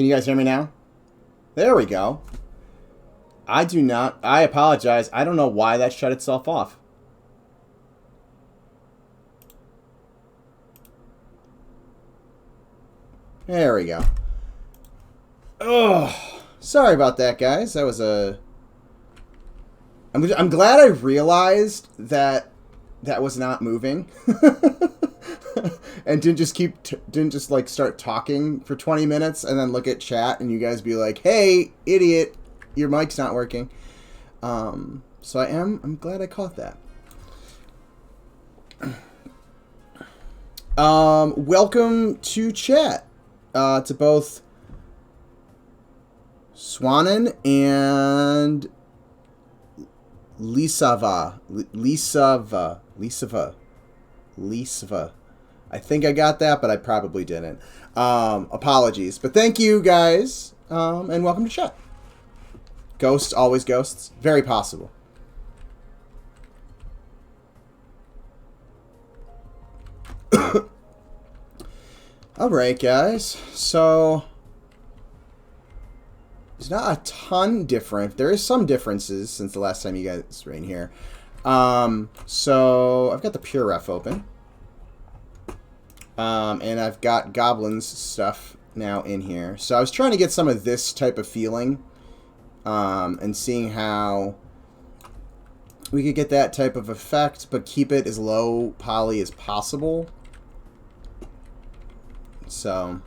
Can you guys hear me now? There we go. I do not. I apologize. I don't know why that shut itself off. There we go. Oh, sorry about that, guys. That was a... I'm glad I realized that that was not moving. And didn't just like start talking for 20 minutes and then look at chat and you guys be like, "Hey, idiot, your mic's not working." So I'm glad I caught that. Welcome to chat, to both Swanen and Lisava. I think I got that, but I probably didn't. Apologies. But thank you, guys, and welcome to chat. Ghosts, always ghosts. Very possible. Alright, guys. So, it's not a ton different. There is some differences since the last time you guys were in here. So, I've got the Pure Ref open. And I've got Goblins stuff now in here. So I was trying to get some of this type of feeling, and seeing how we could get that type of effect, but keep it as low poly as possible. So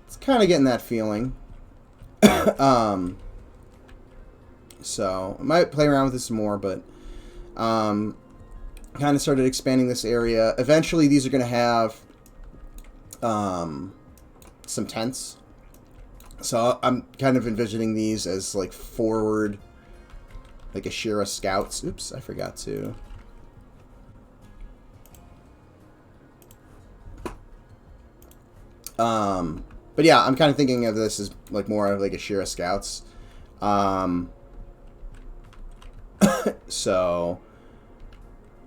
it's kind of getting that feeling. So I might play around with this some more, but kind of started expanding this area. Eventually, these are going to have some tents. So I'm kind of envisioning these as like forward, like Ashira scouts. Oops, I forgot to. But yeah, I'm kind of thinking of this as like more of like Ashira scouts. So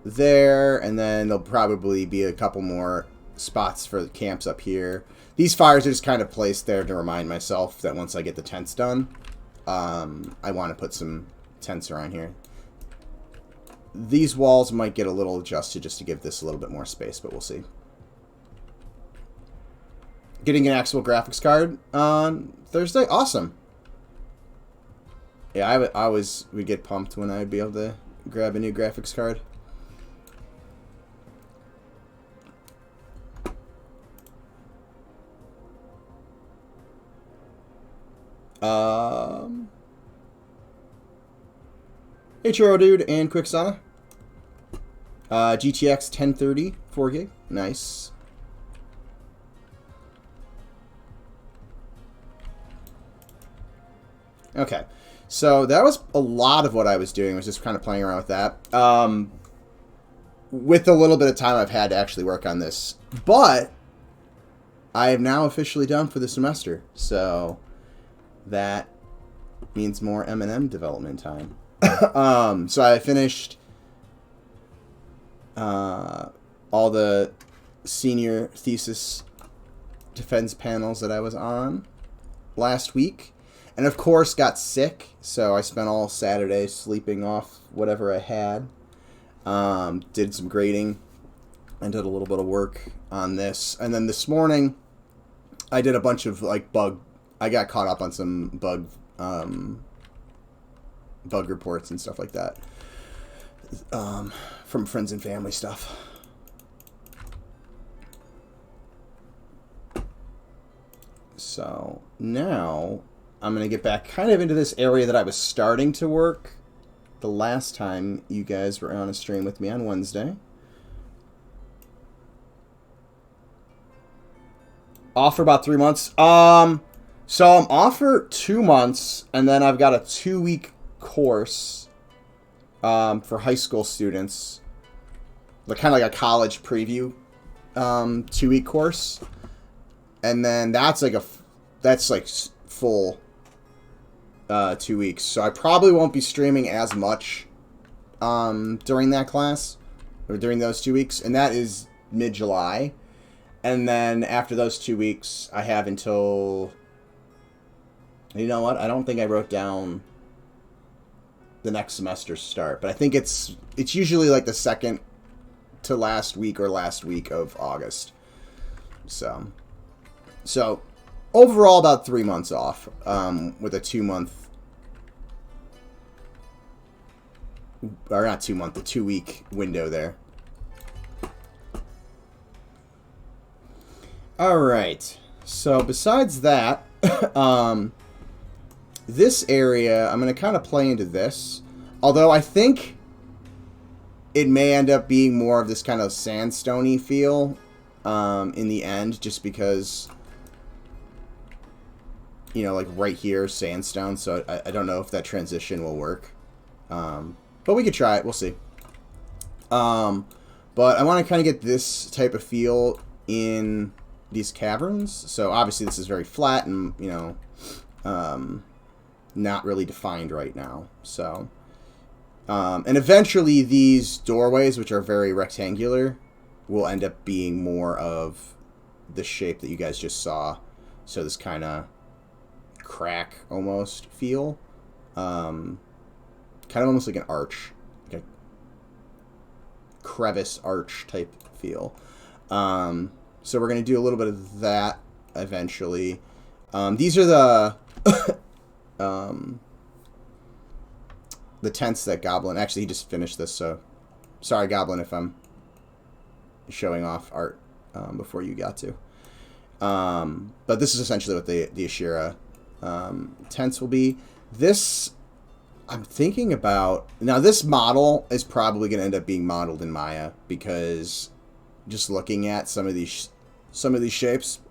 there, and then there'll probably be a couple more spots for the camps up here. These fires are just kind of placed there to remind myself that once I get the tents done, I want to put some tents around here. These walls might get a little adjusted just to give this a little bit more space, but we'll see. Getting an actual graphics card on Thursday? Awesome. Yeah, I always would get pumped when I'd be able to grab a new graphics card. Hey Churro Dude and Quicksana. GTX 1030, 4 gig. Nice. Okay. So that was a lot of what I was doing, was just kind of playing around with that. With the little bit of time I've had to actually work on this. But I am now officially done for the semester. So that means more M&M development time. So I finished all the senior thesis defense panels that I was on last week. And of course got sick, so I spent all Saturday sleeping off whatever I had. Did some grading and did a little bit of work on this. And then this morning I did a bunch of like I got caught up on some bug reports and stuff like that, from friends and family stuff. So now I'm going to get back kind of into this area that I was starting to work the last time you guys were on a stream with me on Wednesday. Off for about 3 months. So I'm off for 2 months, and then I've got a 2-week course for high school students. Kind of like a college preview 2-week course. And then that's like full 2 weeks. So I probably won't be streaming as much during that class, or during those 2 weeks. And that is mid-July. And then after those 2 weeks, I have until... You know what? I don't think I wrote down the next semester's start, but I think it's usually like the second to last week or last week of August. So overall about 3 months off, with a 2-month, or not 2 month, the 2 week window there. All right. So besides that, this area, I'm going to kind of play into this. Although I think it may end up being more of this kind of sandstone-y feel in the end, just because, you know, like right here, sandstone. So I don't know if that transition will work. But we could try it. We'll see. But I want to kind of get this type of feel in these caverns. So obviously this is very flat and, you know, not really defined right now. So, and eventually these doorways, which are very rectangular, will end up being more of the shape that you guys just saw. So this kind of crack almost feel. Kind of almost like an arch. Like a crevice arch type feel. So we're going to do a little bit of that eventually. These are the tents that Goblin... Actually, he just finished this, so... Sorry, Goblin, if I'm showing off art before you got to. But this is essentially what the Ashira tents will be. This... I'm thinking about... Now, this model is probably going to end up being modeled in Maya, because just looking at some of these shapes,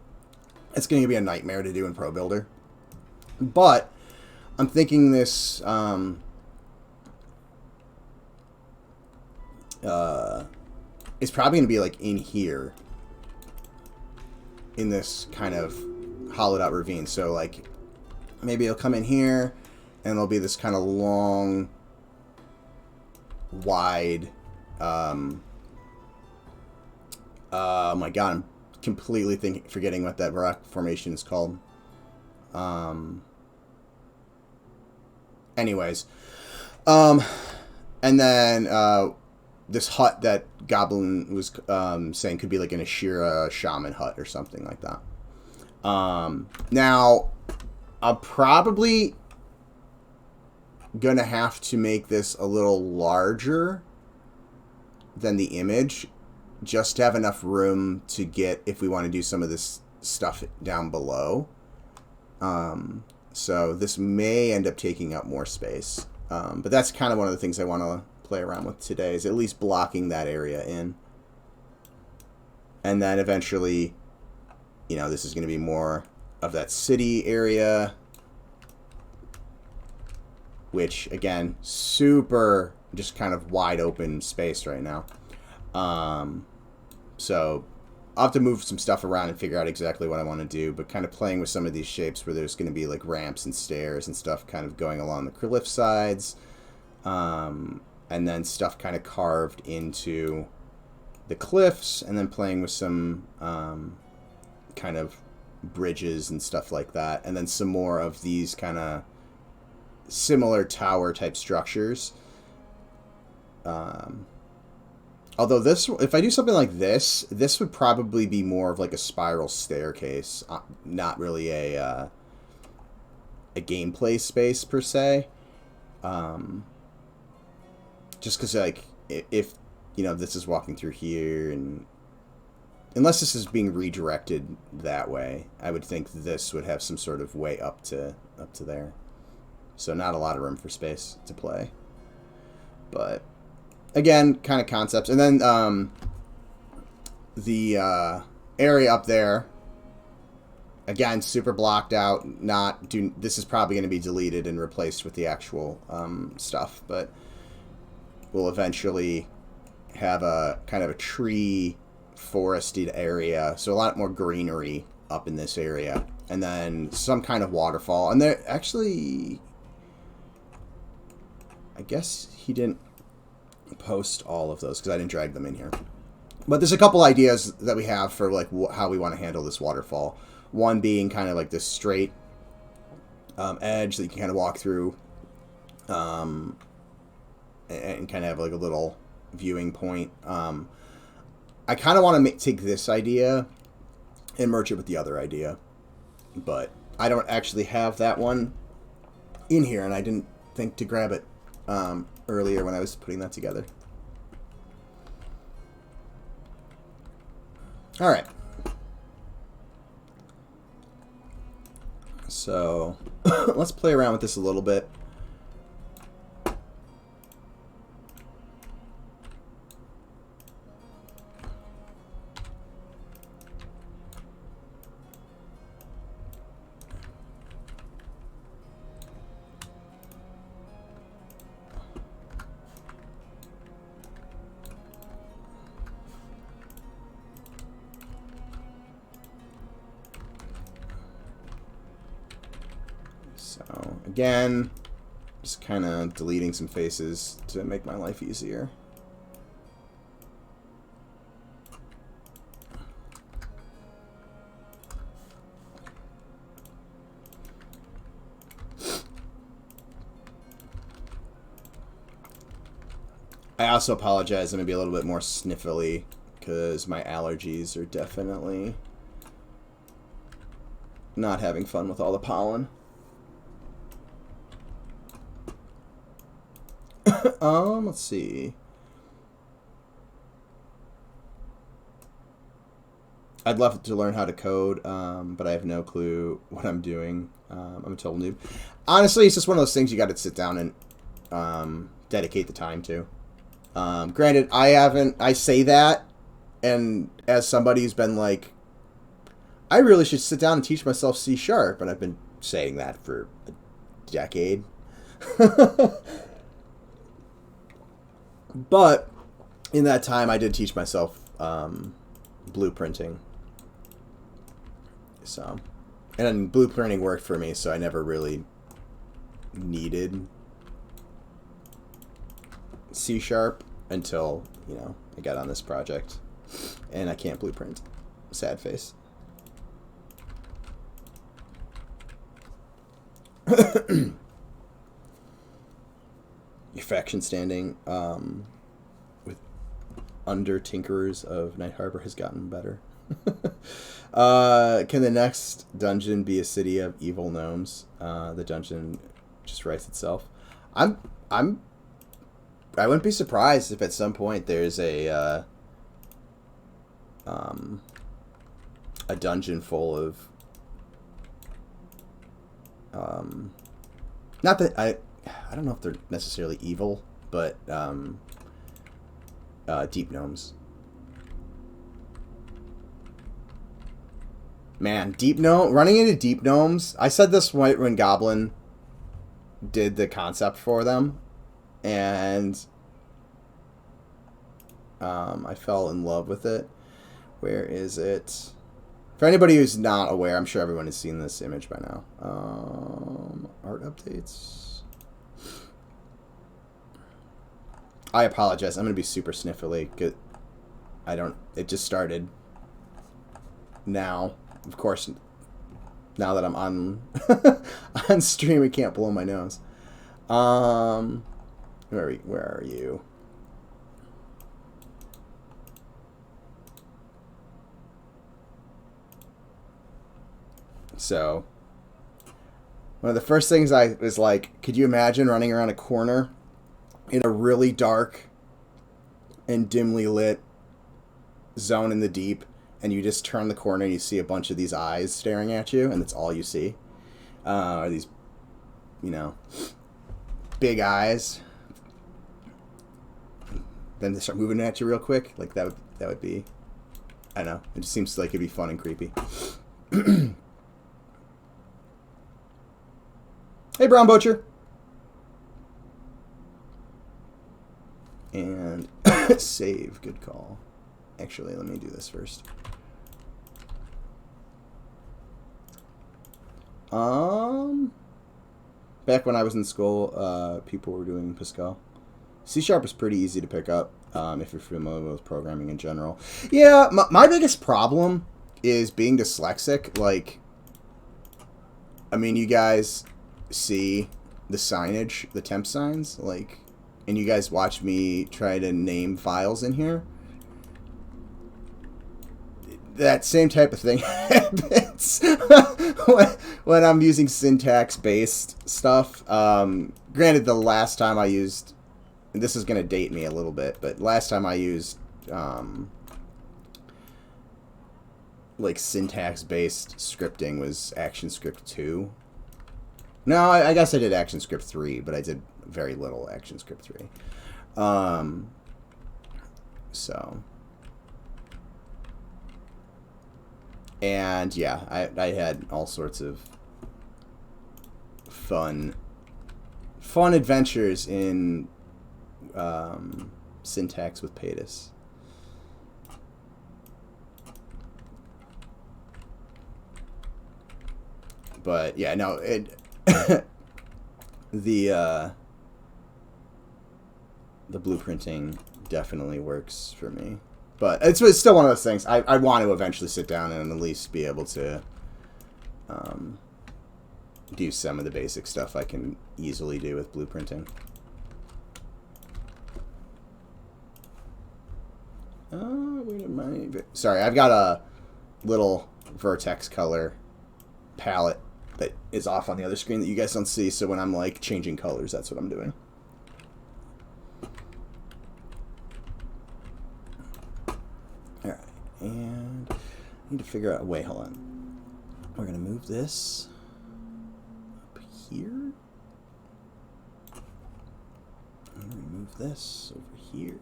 it's going to be a nightmare to do in Pro Builder. But I'm thinking this is probably going to be like in here, in this kind of hollowed out ravine. So like maybe it'll come in here and there'll be this kind of long, wide, oh my god, I'm completely forgetting what that rock formation is called. Anyways, and then this hut that Goblin was saying could be like an Ashira shaman hut or something like that. Now, I'm probably gonna have to make this a little larger than the image, just to have enough room to get, if we want to do some of this stuff down below. So this may end up taking up more space. But that's kind of one of the things I want to play around with today, is at least blocking that area in. And then eventually, you know, this is going to be more of that city area, which, again, super just kind of wide open space right now. So I'll have to move some stuff around and figure out exactly what I want to do, but kind of playing with some of these shapes where there's going to be like ramps and stairs and stuff kind of going along the cliff sides, and then stuff kind of carved into the cliffs, and then playing with some kind of bridges and stuff like that, and then some more of these kind of similar tower type structures. Although this, if I do something like this, this would probably be more of like a spiral staircase, not really a gameplay space per se. Just because, like, if, you know, this is walking through here, and unless this is being redirected that way, I would think this would have some sort of way up to there. So not a lot of room for space to play. But again, kind of concepts. And then the area up there, again, super blocked out. This is probably going to be deleted and replaced with the actual stuff. But we'll eventually have a kind of a tree forested area. So a lot more greenery up in this area. And then some kind of waterfall. And there actually, I guess he didn't post all of those because I didn't drag them in here. But there's a couple ideas that we have for like how we want to handle this waterfall. One being kind of like this straight edge that you can kind of walk through, and kind of have like a little viewing point. I kind of want to take this idea and merge it with the other idea, but I don't actually have that one in here, and I didn't think to grab it earlier when I was putting that together. All right. So let's play around with this a little bit. So, again, just kind of deleting some faces to make my life easier. I also apologize, I'm going to be a little bit more sniffly because my allergies are definitely not having fun with all the pollen. Let's see. I'd love to learn how to code, but I have no clue what I'm doing. I'm a total noob. Honestly, it's just one of those things you got to sit down and dedicate the time to. Granted, I say that, and as somebody who's been like, I really should sit down and teach myself C#, and I've been saying that for a decade. But in that time, I did teach myself blueprinting. So, and blueprinting worked for me, so I never really needed C# until, you know, I got on this project. And I can't blueprint. Sad face. Your faction standing with under Tinkerers of Night Harbor has gotten better. Can the next dungeon be a city of evil gnomes? The dungeon just writes itself. I wouldn't be surprised if at some point there's a dungeon full of not that I don't know if they're necessarily evil, but deep gnomes. Man, running into deep gnomes. I said this when Goblin did the concept for them, and I fell in love with it. Where is it? For anybody who's not aware, I'm sure everyone has seen this image by now. Art updates. I apologize. I'm going to be super sniffly. It just started now. Of course, now that I'm on on stream, I can't blow my nose. Where are you? So, one of the first things I was like, could you imagine running around a corner in a really dark and dimly lit zone in the deep, and you just turn the corner and you see a bunch of these eyes staring at you, and that's all you see? Are these, you know, big eyes. Then they start moving at you real quick. Like, that would be, I don't know. It just seems like it'd be fun and creepy. Hey, Brown Butcher. And save. Good call. Actually, let me do this first. Back when I was in school, people were doing Pascal. C# is pretty easy to pick up. if you're familiar with programming in general. Yeah, my biggest problem is being dyslexic. Like, I mean, you guys see the signage, the temp signs, like, and you guys watch me try to name files in here. That same type of thing happens when I'm using syntax-based stuff. Granted, the last time I used, and this is going to date me a little bit, but last time I used like syntax-based scripting was ActionScript 2. No, I guess I did ActionScript 3, but I did very little ActionScript 3. So... And yeah, I had all sorts of fun adventures in syntax with Paytas. But yeah, no, it the blueprinting definitely works for me. But it's still one of those things. I want to eventually sit down and at least be able to do some of the basic stuff I can easily do with blueprinting. Where did my... Sorry, I've got a little vertex color palette that is off on the other screen that you guys don't see, so when I'm like changing colors, that's what I'm doing. Alright, and I need to figure out... Wait, hold on. We're going to move this up here. I'm going to move this over here.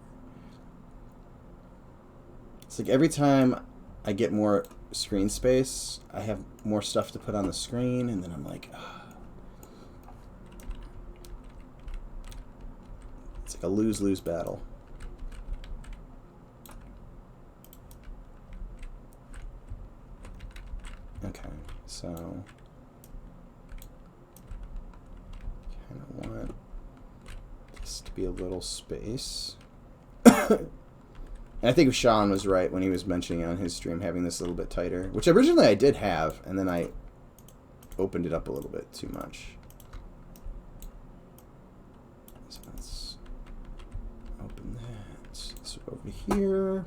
It's like every time I get more screen space, I have more stuff to put on the screen, and then I'm like, ugh. It's like a lose-lose battle. Okay, so kind of want this to be a little space. And I think Sean was right when he was mentioning on his stream having this a little bit tighter, which originally I did have, and then I opened it up a little bit too much. So let's open that. So over here,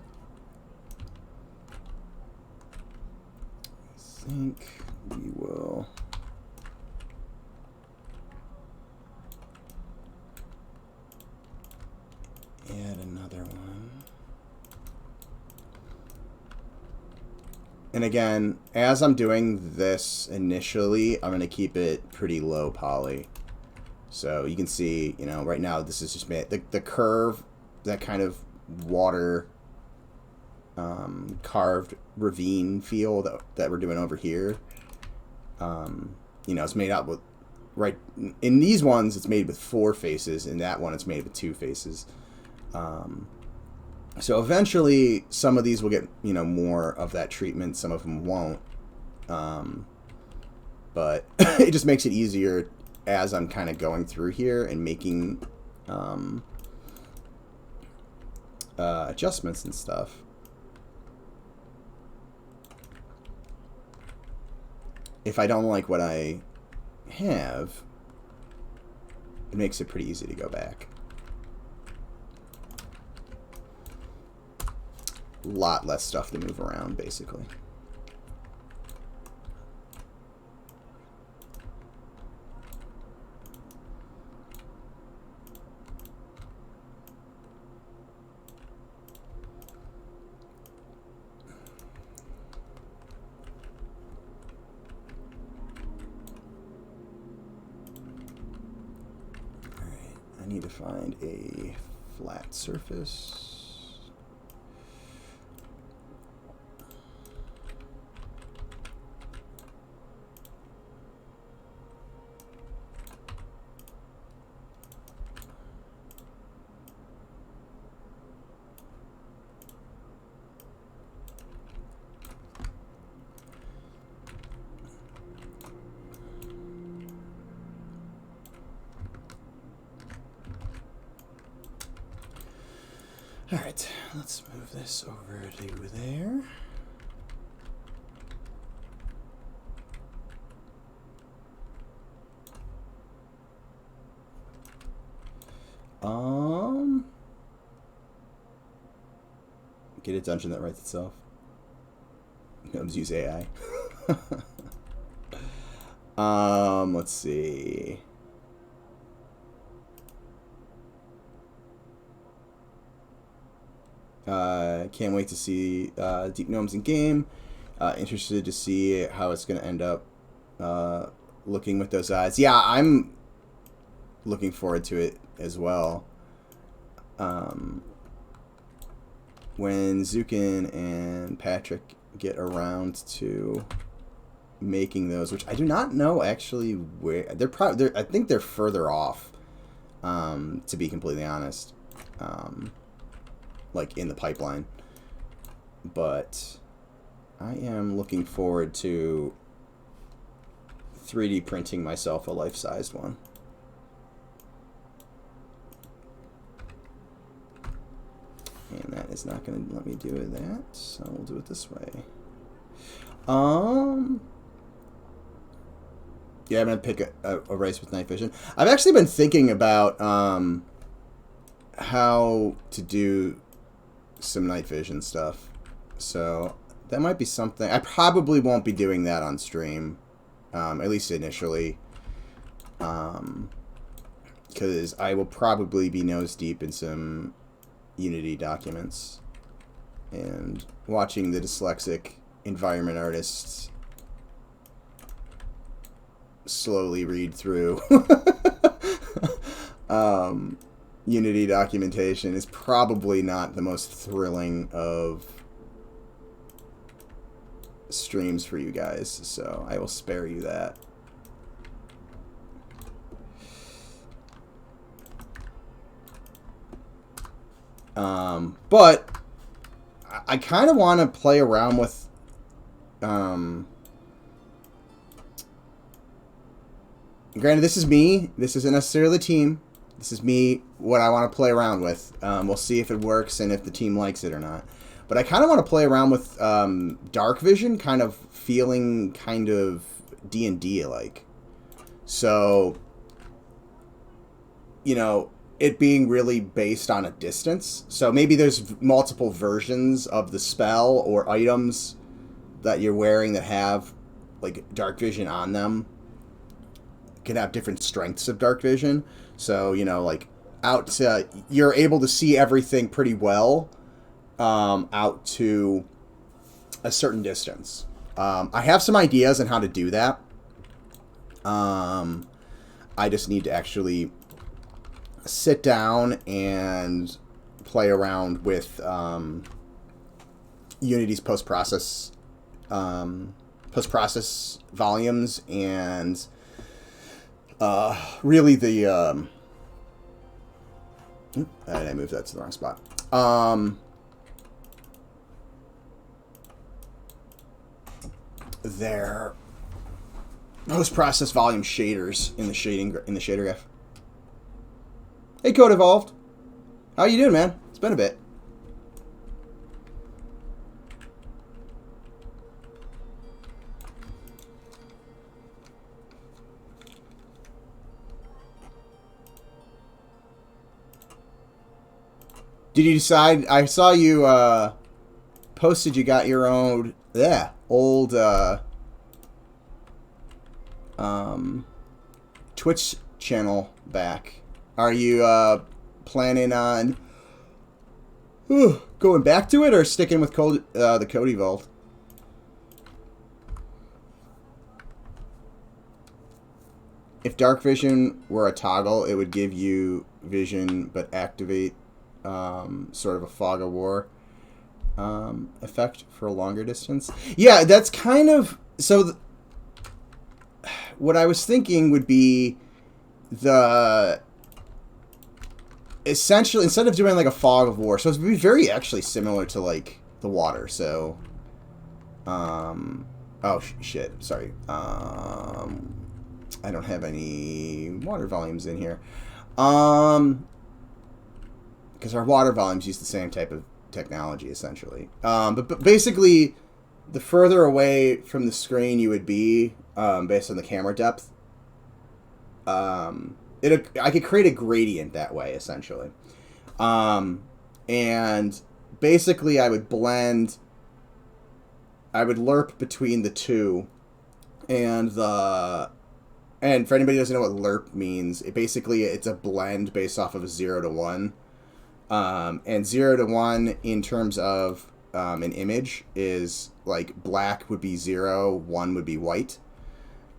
I think we will add another one. And again, as I'm doing this initially, I'm going to keep it pretty low poly. So you can see, you know, right now this is just made, the curve, that kind of water carved ravine feel that we're doing over here. You know, it's made out with, right, in these ones it's made with 4 faces, in that one it's made with 2 faces. So eventually, some of these will get, you know, more of that treatment. Some of them won't. But it just makes it easier as I'm kind of going through here and making adjustments and stuff. If I don't like what I have, it makes it pretty easy to go back. Lot less stuff to move around, basically. Alright, I need to find a flat surface. Alright, let's move this over to there. Get a dungeon that writes itself. Gnomes use AI. Let's see. Can't wait to see Deep Gnomes in game. Interested to see how it's going to end up looking with those eyes. Yeah, I'm looking forward to it as well. When Zukin and Patrick get around to making those, which I do not know actually where they're probably. I think they're further off. To be completely honest, like in the pipeline. But I am looking forward to 3D printing myself a life-sized one. And that is not going to let me do that, so we'll do it this way. Yeah, I'm going to pick a race with night vision. I've actually been thinking about how to do some night vision stuff. So that might be something. I probably won't be doing that on stream, at least initially. Because I will probably be nose deep in some Unity documents and watching the dyslexic environment artists slowly read through Unity documentation is probably not the most thrilling of streams for you guys, so I will spare you that. But I kind of want to play around with granted, this is me. This isn't necessarily the team. This is me, what I want to play around with. We'll see if it works and if the team likes it or not. But I kind of want to play around with dark vision, kind of feeling kind of D&D-like. So, you know, it being really based on a distance. So maybe there's multiple versions of the spell or items that you're wearing that have, like, dark vision on them. Can have different strengths of dark vision. So, you know, like, you're able to see everything pretty well out to a certain distance. I have some ideas on how to do that. I just need to actually sit down and play around with Unity's post-process volumes and really the I moved that to the wrong spot. Their post-process volume shaders in the shader graph. Hey, Code Evolved. How you doing, man? It's been a bit. Did you decide? I saw you posted you got your own old Twitch channel back. Are you planning on going back to it or sticking with the Code Evolved? If dark vision were a toggle, it would give you vision but activate sort of a fog of war effect for a longer distance. Yeah, that's kind of... So what I was thinking would be essentially, instead of doing like a fog of war, so it would be very actually similar to like the water. So, oh shit, sorry. I don't have any water volumes in here. Kind because our water volumes use the same type of technology, essentially. But basically, the further away from the screen you would be, based on the camera depth, I could create a gradient that way, essentially. And basically, I would lerp between the two, and for anybody who doesn't know what lerp means, it's a blend based off of a 0 to 1. And 0 to 1 in terms of an image is like black would be 0, 1 would be white.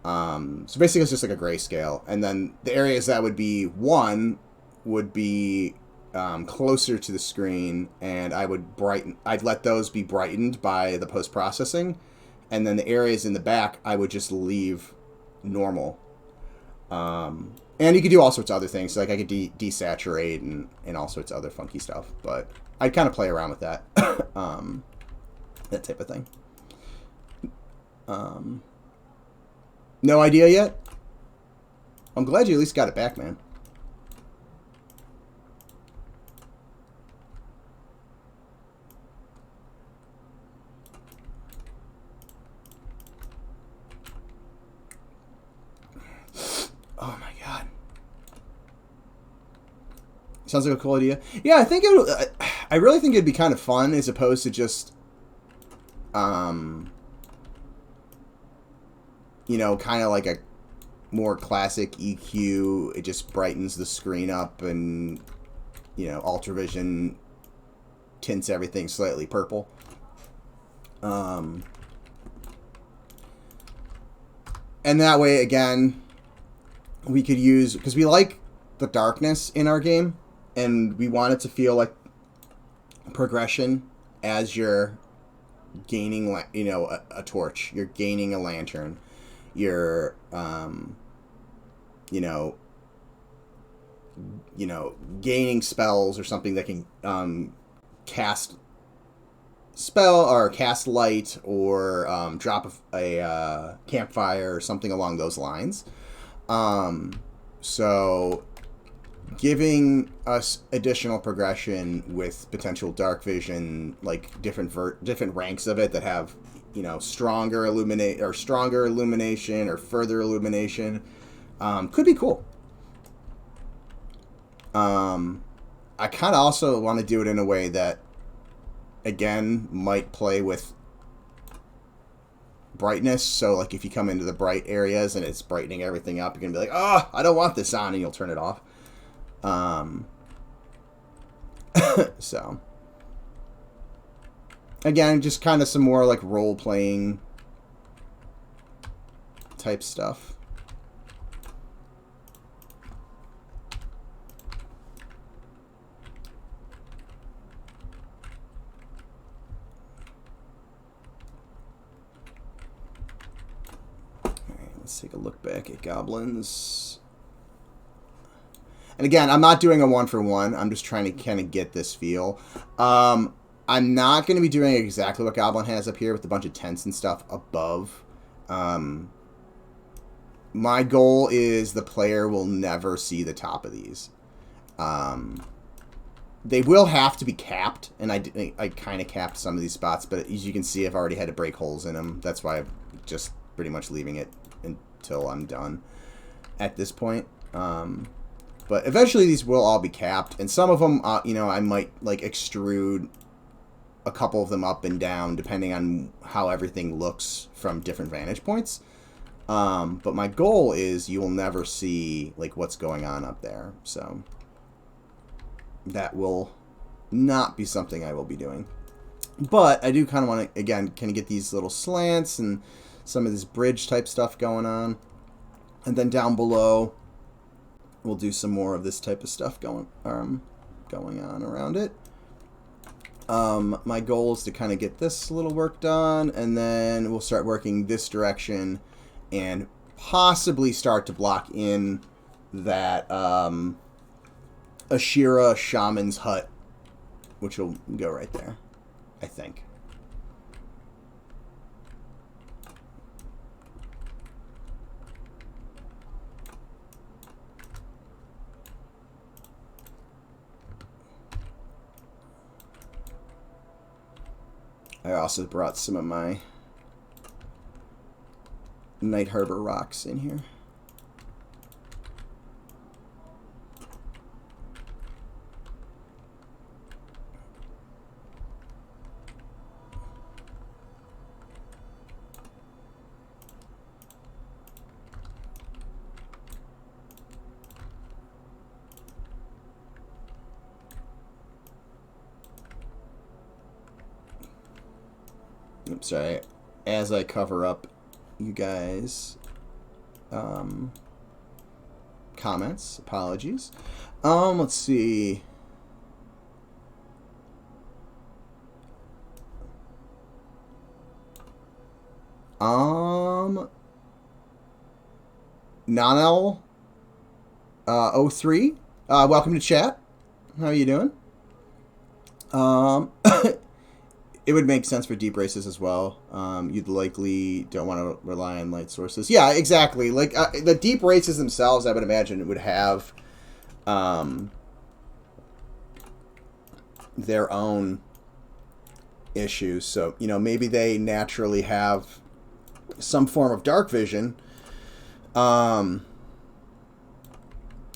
So basically it's just like a grayscale. And then the areas that would be 1 would be closer to the screen, and I'd let those be brightened by the post-processing. And then the areas in the back, I would just leave normal. And you could do all sorts of other things. So like I could desaturate and all sorts of other funky stuff. But I'd kind of play around with that. That type of thing. No idea yet? I'm glad you at least got it back, man. Oh my god. Sounds like a cool idea. Yeah, I think I really think it'd be kind of fun as opposed to just you know, kind of like a more classic EQ. It just brightens the screen up and, you know, Ultravision tints everything slightly purple. And that way, again, we could use, because we like the darkness in our game, and we want it to feel like progression as you're gaining, you know, a torch. You're gaining a lantern. You're, you know, gaining spells or something that can cast spell or cast light or drop a campfire or something along those lines. So giving us additional progression with potential dark vision, like different ranks of it that have, you know, stronger illumination or further illumination, could be cool. I kind of also want to do it in a way that, again, might play with brightness. So, like, if you come into the bright areas and it's brightening everything up, you're going to be like, oh, I don't want this on, and you'll turn it off. So, again, just kind of some more, like, role-playing type stuff. Let's take a look back at goblins. And again, I'm not doing a 1-for-1. I'm just trying to kind of get this feel. I'm not going to be doing exactly what Goblin has up here with a bunch of tents and stuff above. My goal is the player will never see the top of these. They will have to be capped, and I kind of capped some of these spots, but as you can see, I've already had to break holes in them. That's why I'm just pretty much leaving it until I'm done at this point. But eventually these will all be capped, and some of them, you know, I might like extrude a couple of them up and down depending on how everything looks from different vantage points. But my goal is you will never see like what's going on up there, so that will not be something I will be doing. But I do kind of want to, again, kind of get these little slants and some of this bridge type stuff going on. And then down below, we'll do some more of this type of stuff going on around it. My goal is to kind of get this little work done, and then we'll start working this direction and possibly start to block in that Ashira shaman's hut, which will go right there, I think. also brought some of my Night Harbor rocks in here. Oops, sorry. As I cover up you guys' comments, apologies. Let's see. Nanel 03. Welcome to chat. How are you doing? It would make sense for deep races as well. You'd likely don't want to rely on light sources. Yeah, exactly. Like the deep races themselves, I would imagine, would have their own issues. So, you know, maybe they naturally have some form of dark vision. You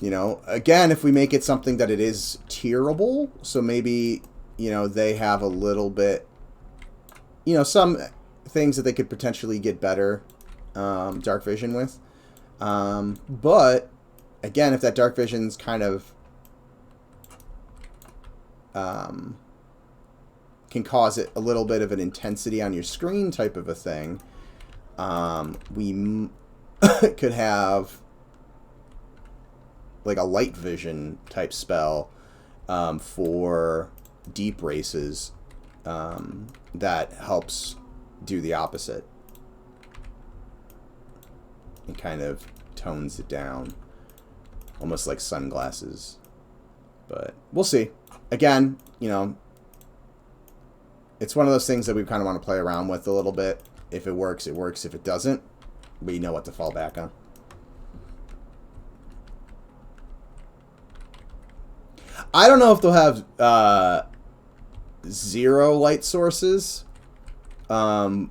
know, again, if we make it something that it is tierable, so maybe, you know, they have a little bit, you know, some things that they could potentially get better dark vision with. But, again, if that dark vision's kind of can cause it a little bit of an intensity on your screen type of a thing, we could have like a light vision type spell for deep races that helps do the opposite. It kind of tones it down, almost like sunglasses. But we'll see. Again, you know, it's one of those things that we kind of want to play around with a little bit. If it works, it works. If it doesn't, we know what to fall back on. I don't know if they'll have 0 light sources, but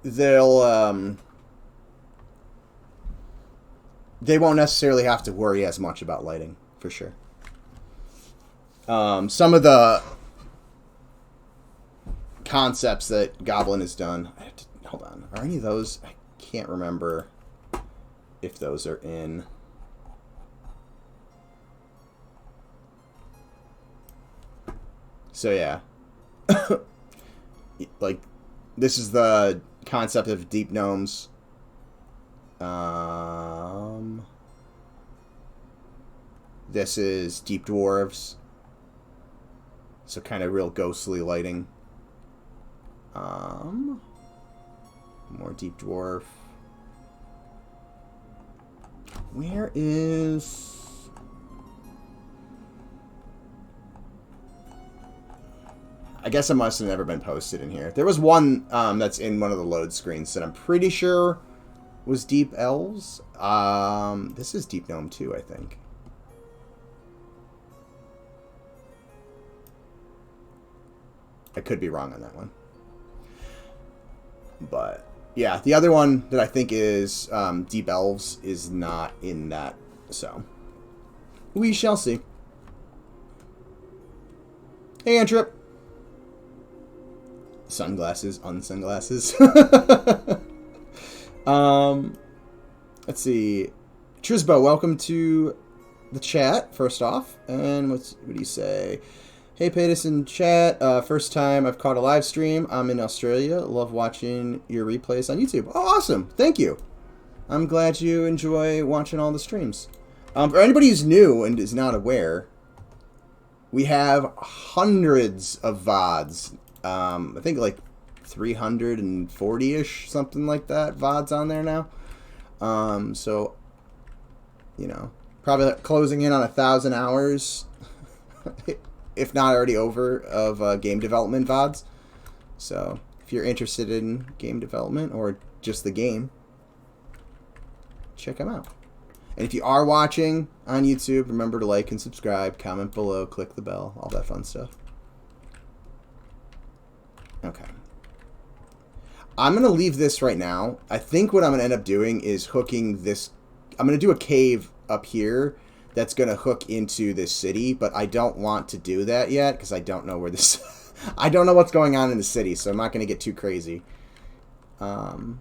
they'll they won't necessarily have to worry as much about lighting, for sure. Some of the concepts that Goblin has done. Hold on. Are any of those? I can't remember if those are in. So yeah. Like, this is the concept of deep gnomes. This is deep dwarves. So kind of real ghostly lighting. More deep dwarf. Where is... I guess it must have never been posted in here. There was one that's in one of the load screens that I'm pretty sure was Deep Elves. This is Deep Gnome 2, I think. I could be wrong on that one. But, yeah, the other one that I think is Deep Elves is not in that, so we shall see. Hey, Antrip. Sunglasses, unsunglasses. Let's see. Trisbo, welcome to the chat, first off. And what do you say? Hey, Paytas chat. First time I've caught a live stream. I'm in Australia. Love watching your replays on YouTube. Oh, awesome. Thank you. I'm glad you enjoy watching all the streams. For anybody who's new and is not aware, we have hundreds of VODs. I think like 340-ish, something like that, VODs on there now. So, you know, probably closing in on 1,000 hours, if not already over, of game development VODs. So, if you're interested in game development or just the game, check them out. And if you are watching on YouTube, remember to like and subscribe, comment below, click the bell, all that fun stuff. Okay. I'm going to leave this right now. I think what I'm going to end up doing is hooking this. I'm going to do a cave up here that's going to hook into this city, but I don't want to do that yet because I don't know where this... I don't know what's going on in the city, so I'm not going to get too crazy. And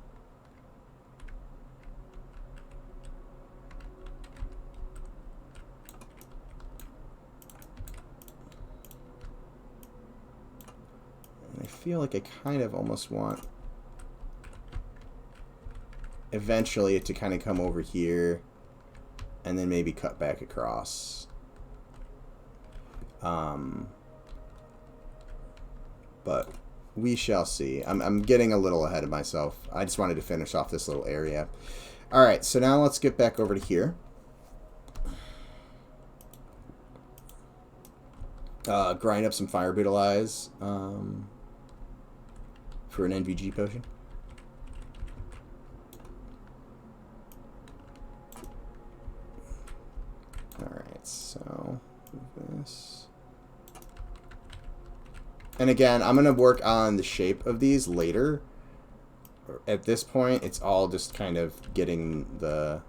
I feel like I kind of almost want eventually it to kind of come over here and then maybe cut back across. But we shall see. I'm getting a little ahead of myself. I just wanted to finish off this little area. Alright, so now let's get back over to here. Grind up some fire beetle eyes for an NVG potion. Alright, so this. And again, I'm going to work on the shape of these later. At this point, it's all just kind of getting the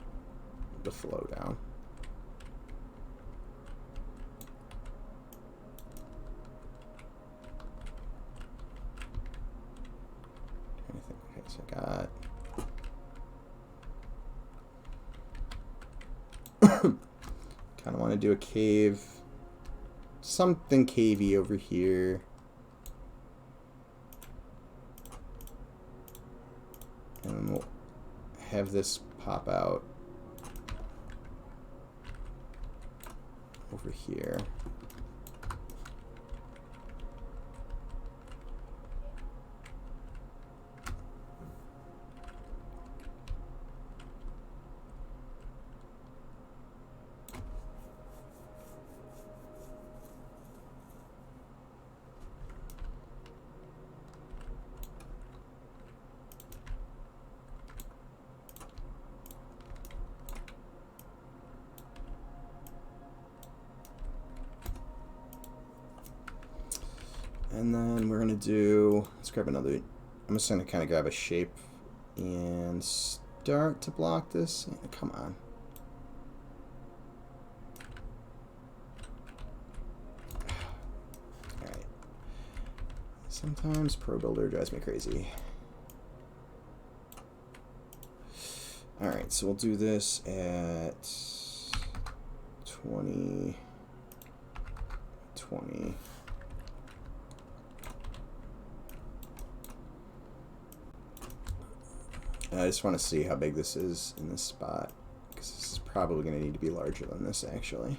flow down. Okay, so I got... kind of want to do a cave, something cavey over here. And then we'll have this pop out over here. And then we're going to do, let's grab another, I'm just going to kind of grab a shape and start to block this. Come on. Alright. Sometimes Pro Builder drives me crazy. Alright, so we'll do this at 20, 20. I just want to see how big this is in this spot, because this is probably going to need to be larger than this, actually.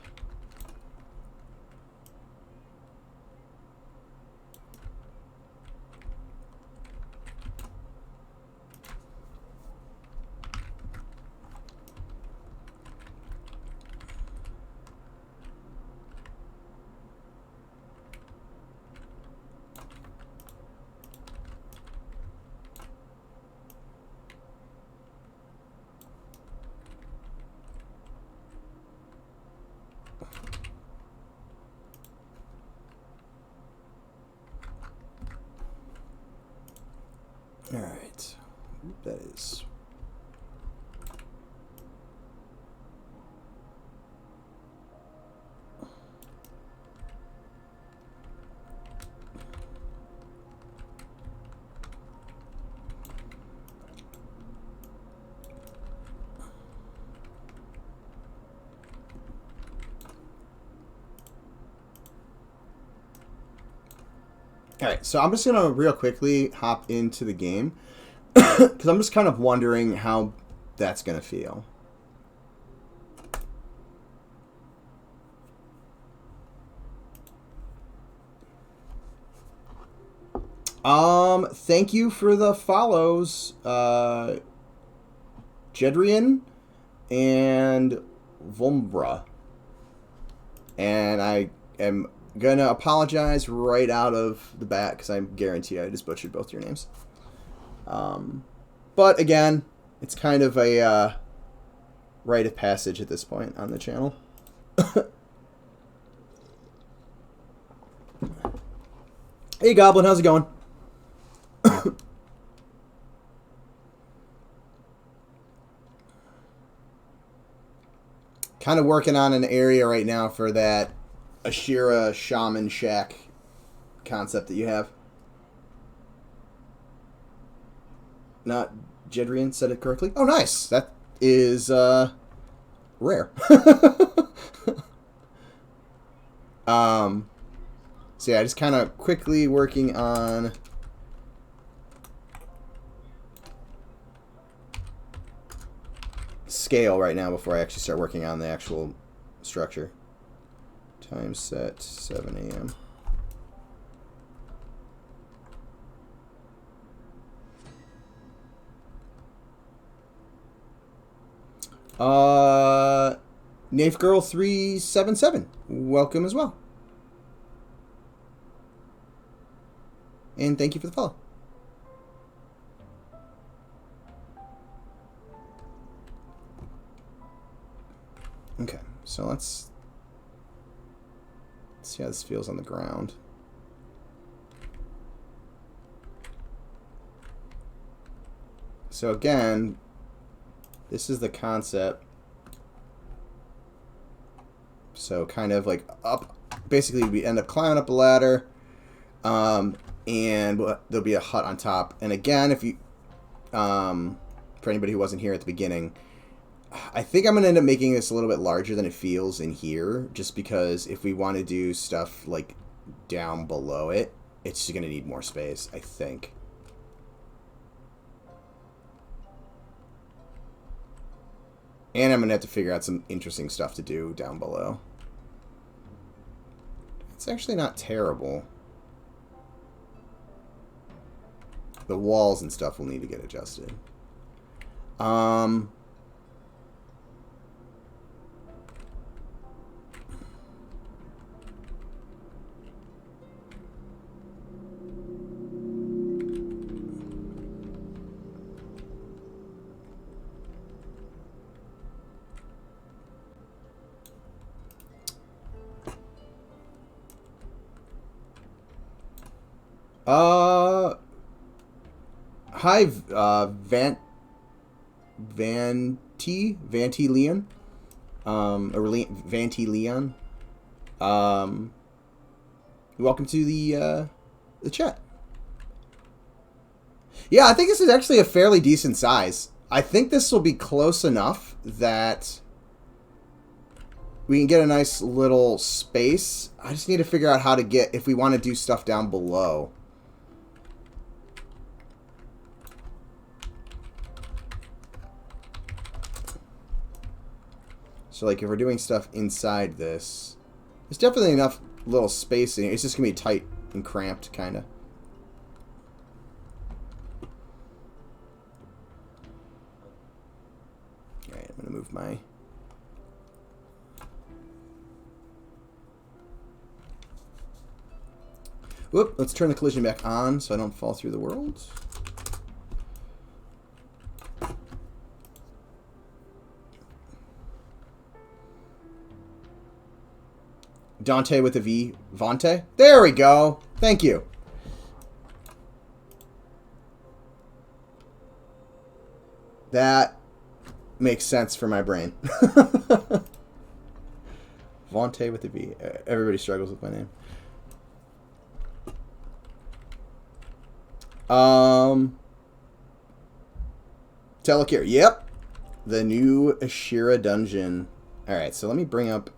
Alright, that is. Alright, so I'm just going to real quickly hop into the game, because I'm just kind of wondering how that's going to feel. Thank you for the follows, Jedrian and Vumbra. And I am gonna apologize right out of the bat because I guarantee I just butchered both your names. But again, it's kind of a rite of passage at this point on the channel. Hey Goblin, how's it going? Kind of working on an area right now for that Ashira Shaman Shack concept that you have. Not Jedrian said it correctly. Oh, nice. That is rare. So yeah, just kind of quickly working on scale right now before I actually start working on the actual structure. Time set 7 a.m. Nafe Girl 377, welcome as well. And thank you for the follow. Okay, so let's see how this feels on the ground. So again, this is the concept. So kind of like up, basically we end up climbing up a ladder, and there'll be a hut on top. And again, if you, for anybody who wasn't here at the beginning, I think I'm going to end up making this a little bit larger than it feels in here, just because if we want to do stuff like down below it, it's just going to need more space, I think. And I'm going to have to figure out some interesting stuff to do down below. It's actually not terrible. The walls and stuff will need to get adjusted. Hi, Vanty Leon, or Vanty Leon. Welcome to the chat. Yeah, I think this is actually a fairly decent size. I think this will be close enough that we can get a nice little space. I just need to figure out how to get, if we want to do stuff down below. So, like, if we're doing stuff inside this, there's definitely enough little space in here. It's just going to be tight and cramped, kind of. Alright, I'm going to move my... Whoop, let's turn the collision back on so I don't fall through the world. Dante with a V. Vonte? There we go. Thank you. That makes sense for my brain. Vonte with a V. Everybody struggles with my name. Tel Ekir. Yep. The new Ashira Dungeon. Alright, so let me bring up...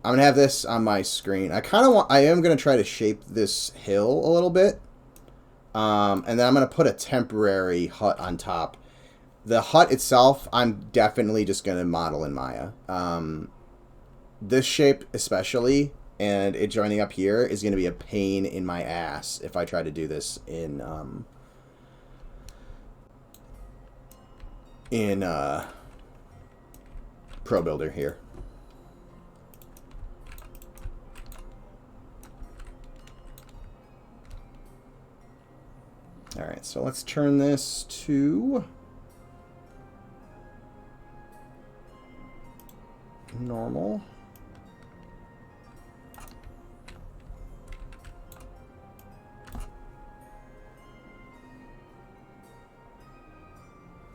I'm going to have this on my screen. I am going to try to shape this hill a little bit. And then I'm going to put a temporary hut on top. The hut itself, I'm definitely just going to model in Maya. This shape especially, and it joining up here, is going to be a pain in my ass if I try to do this in Pro Builder here. Alright, so let's turn this to normal.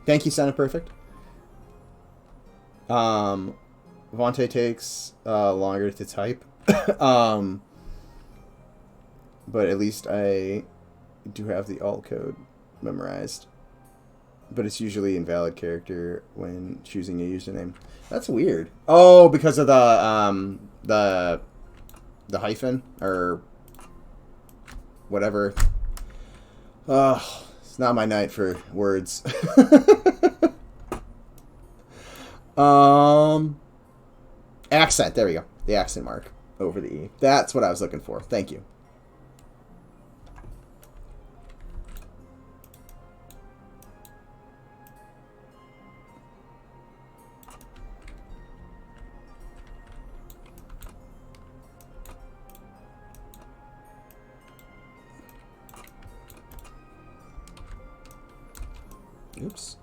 Thank you, Sounded Perfect. Vontae takes longer to type. But at least I do have the alt code memorized. But it's usually invalid character when choosing a username. That's weird. Oh, because of the hyphen or whatever. Oh, it's not my night for words. Accent. There we go. The accent mark over the E. That's what I was looking for. Thank you. Oops.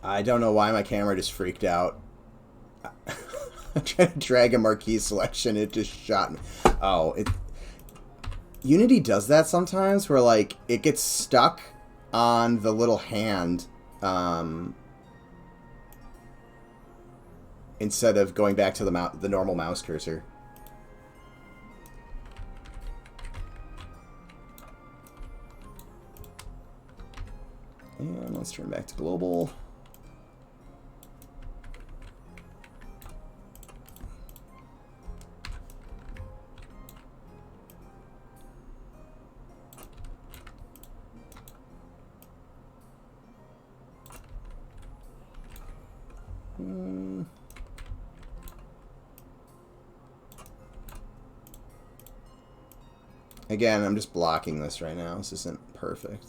I don't know why my camera just freaked out. I tried to drag a marquee selection, it just shot me. Oh, Unity does that sometimes, where like it gets stuck on the little hand instead of going back to the normal mouse cursor. And let's turn back to global. Again, I'm just blocking this right now. This isn't perfect.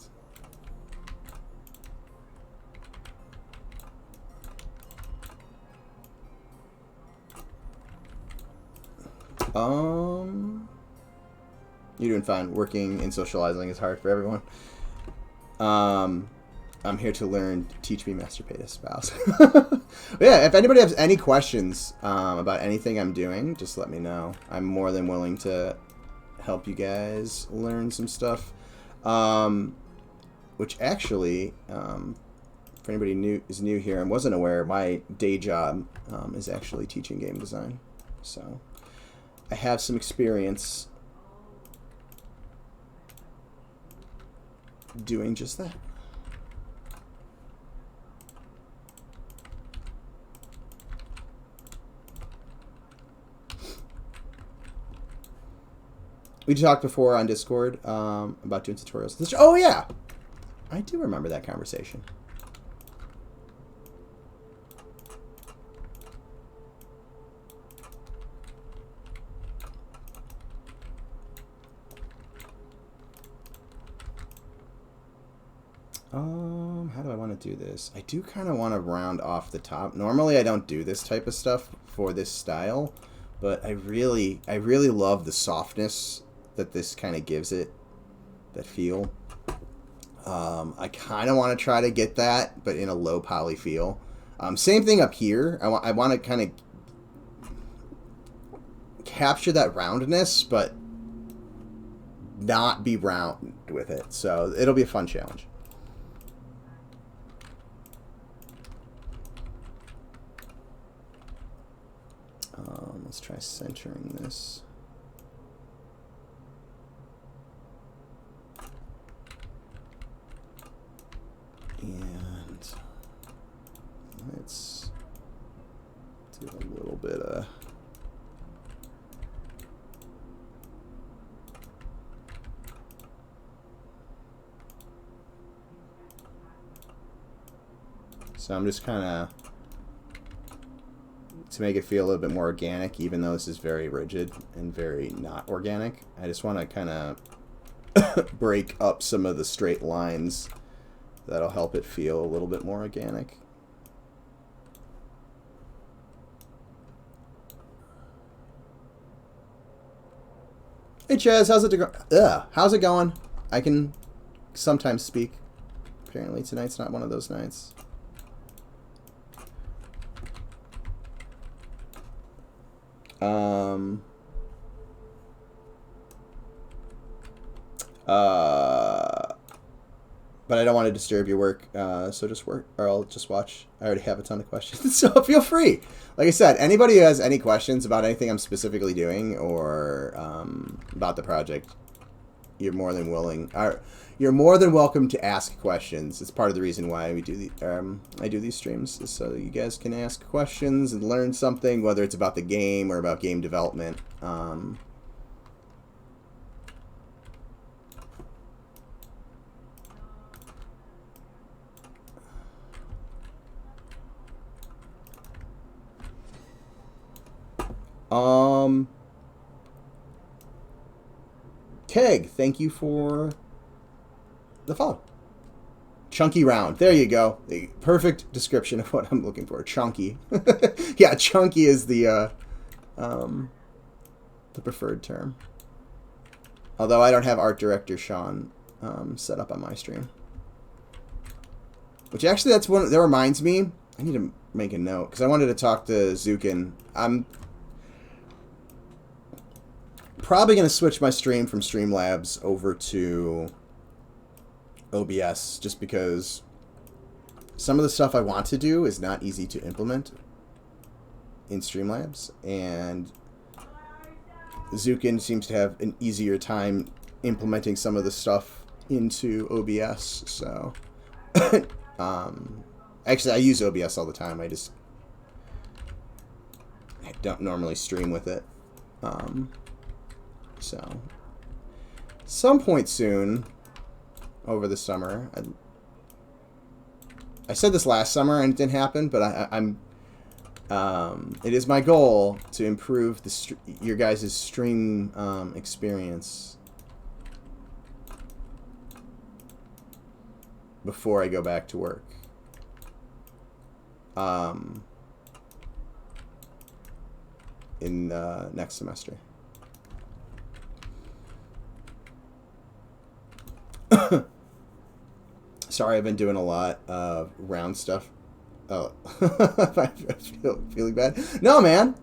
You're doing fine. Working and socializing is hard for everyone. I'm here to learn. Teach me Master Peta spouse. Yeah, if anybody has any questions about anything I'm doing, just let me know. I'm more than willing to help you guys learn some stuff. Which actually, for anybody is new here and wasn't aware, my day job is actually teaching game design. So I have some experience doing just that. We talked before on Discord about doing tutorials. Oh, yeah. I do remember that conversation. How do I want to do this? I do kind of want to round off the top. Normally I don't do this type of stuff for this style, but I really love the softness that this kind of gives it, that feel. I kind of want to try to get that, but in a low poly feel. Same thing up here. I want to kind of capture that roundness, but not be round with it. So it'll be a fun challenge. Let's try centering this. And let's do a little bit of so I'm just kind of to make it feel a little bit more organic, even though this is very rigid and very not organic. I just want to kind of break up some of the straight lines That'll help it feel a little bit more organic. Hey Chaz, how's it going? I can sometimes speak. Apparently tonight's not one of those nights. But I don't want to disturb your work, so just work, or I'll just watch. I already have a ton of questions, so feel free. Like I said, anybody who has any questions about anything I'm specifically doing or about the project, you're more than welcome to ask questions. It's part of the reason why we do I do these streams, is so you guys can ask questions and learn something, whether it's about the game or about game development. Keg, thank you for the follow. Chunky round. There you go. The perfect description of what I'm looking for. Chunky. Yeah, chunky is the preferred term. Although I don't have art director Sean set up on my stream. Which actually, that reminds me. I need to make a note because I wanted to talk to Zukin. I'm probably going to switch my stream from Streamlabs over to OBS just because some of the stuff I want to do is not easy to implement in Streamlabs, and Zukin seems to have an easier time implementing some of the stuff into OBS. So actually I use OBS all the time. I don't normally stream with it. So, some point soon, over the summer, I said this last summer and it didn't happen, but it is my goal to improve your guys' stream experience before I go back to work. In next semester. Sorry, I've been doing a lot of round stuff. Oh, I'm feeling bad. No, man.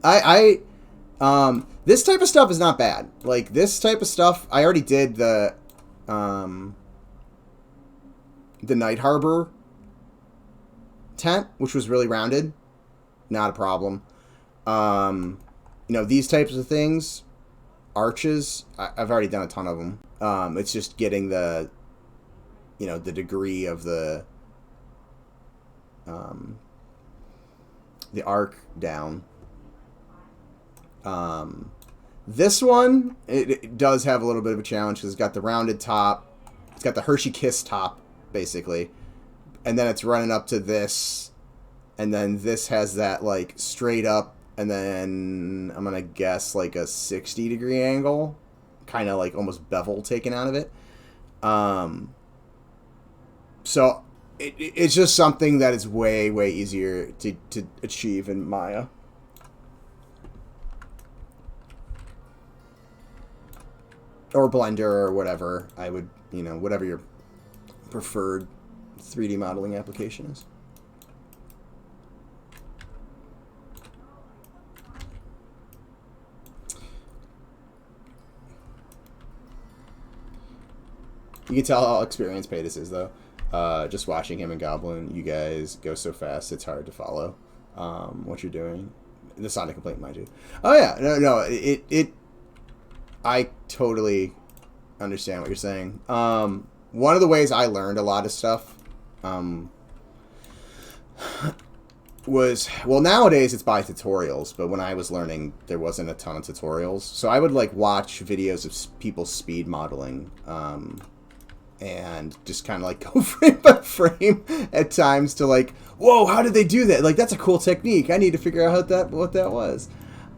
This type of stuff is not bad. Like, this type of stuff, I already did the Night Harbor tent, which was really rounded. Not a problem. You know, these types of things, arches, I've already done a ton of them. It's just getting the degree of the arc down. This one, it does have a little bit of a challenge because it's got the rounded top. It's got the Hershey Kiss top, basically. And then it's running up to this. And then this has that, like, straight up. And then, I'm going to guess, like, a 60-degree angle. Kind of, like, almost bevel taken out of it. So, it's just something that is way, way easier to achieve in Maya. Or Blender or whatever. I would, whatever your preferred 3D modeling application is. You can tell how experienced Paytas is, though. Just watching him and Goblin, you guys go so fast, it's hard to follow what you're doing. That's not a complaint, mind you. Oh, yeah. No. I totally understand what you're saying. One of the ways I learned a lot of stuff was, well, nowadays it's by tutorials, but when I was learning, there wasn't a ton of tutorials. So I would, like, watch videos of people speed modeling, and just kind of, like, go frame by frame at times to, like, whoa, how did they do that? Like, that's a cool technique. I need to figure out what that was.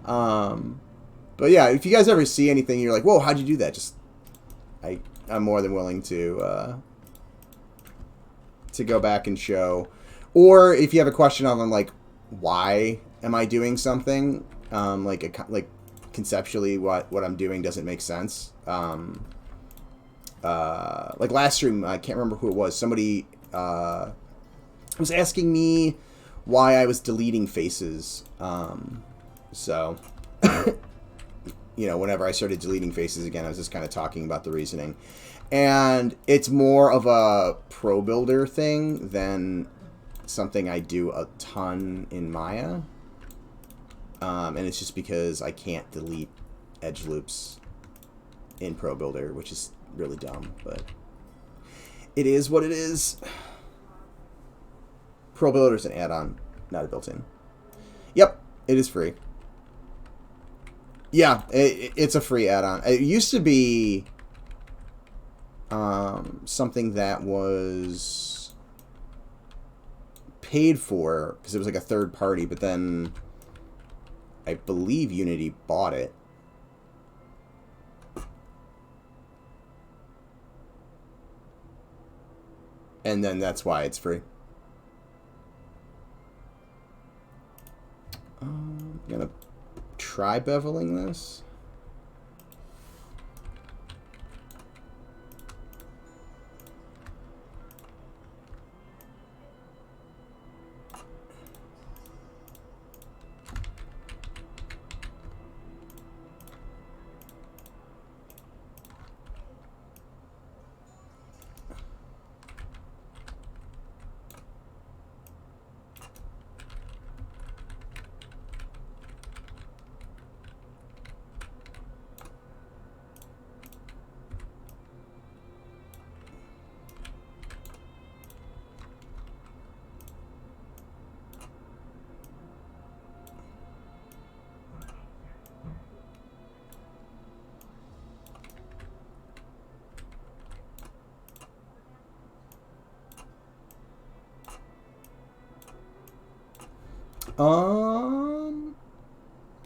But yeah, if you guys ever see anything, you're like, whoa, how'd you do that? Just, I'm more than willing to to go back and show. Or if you have a question on like, why am I doing something? Like conceptually, what I'm doing doesn't make sense. Like last stream, I can't remember who it was. Somebody was asking me why I was deleting faces. So, you know, whenever I started deleting faces again, I was just kind of talking about the reasoning. And it's more of a pro builder thing than something I do a ton in Maya. And it's just because I can't delete edge loops in Pro Builder, which is really dumb, but it is what it is. Pro Builder is an add-on, not a built-in. Yep, it is free. Yeah, it's a free add-on. It used to be something that was paid for because it was like a third party, but then I believe Unity bought it. And then that's why it's free. I'm gonna try beveling this.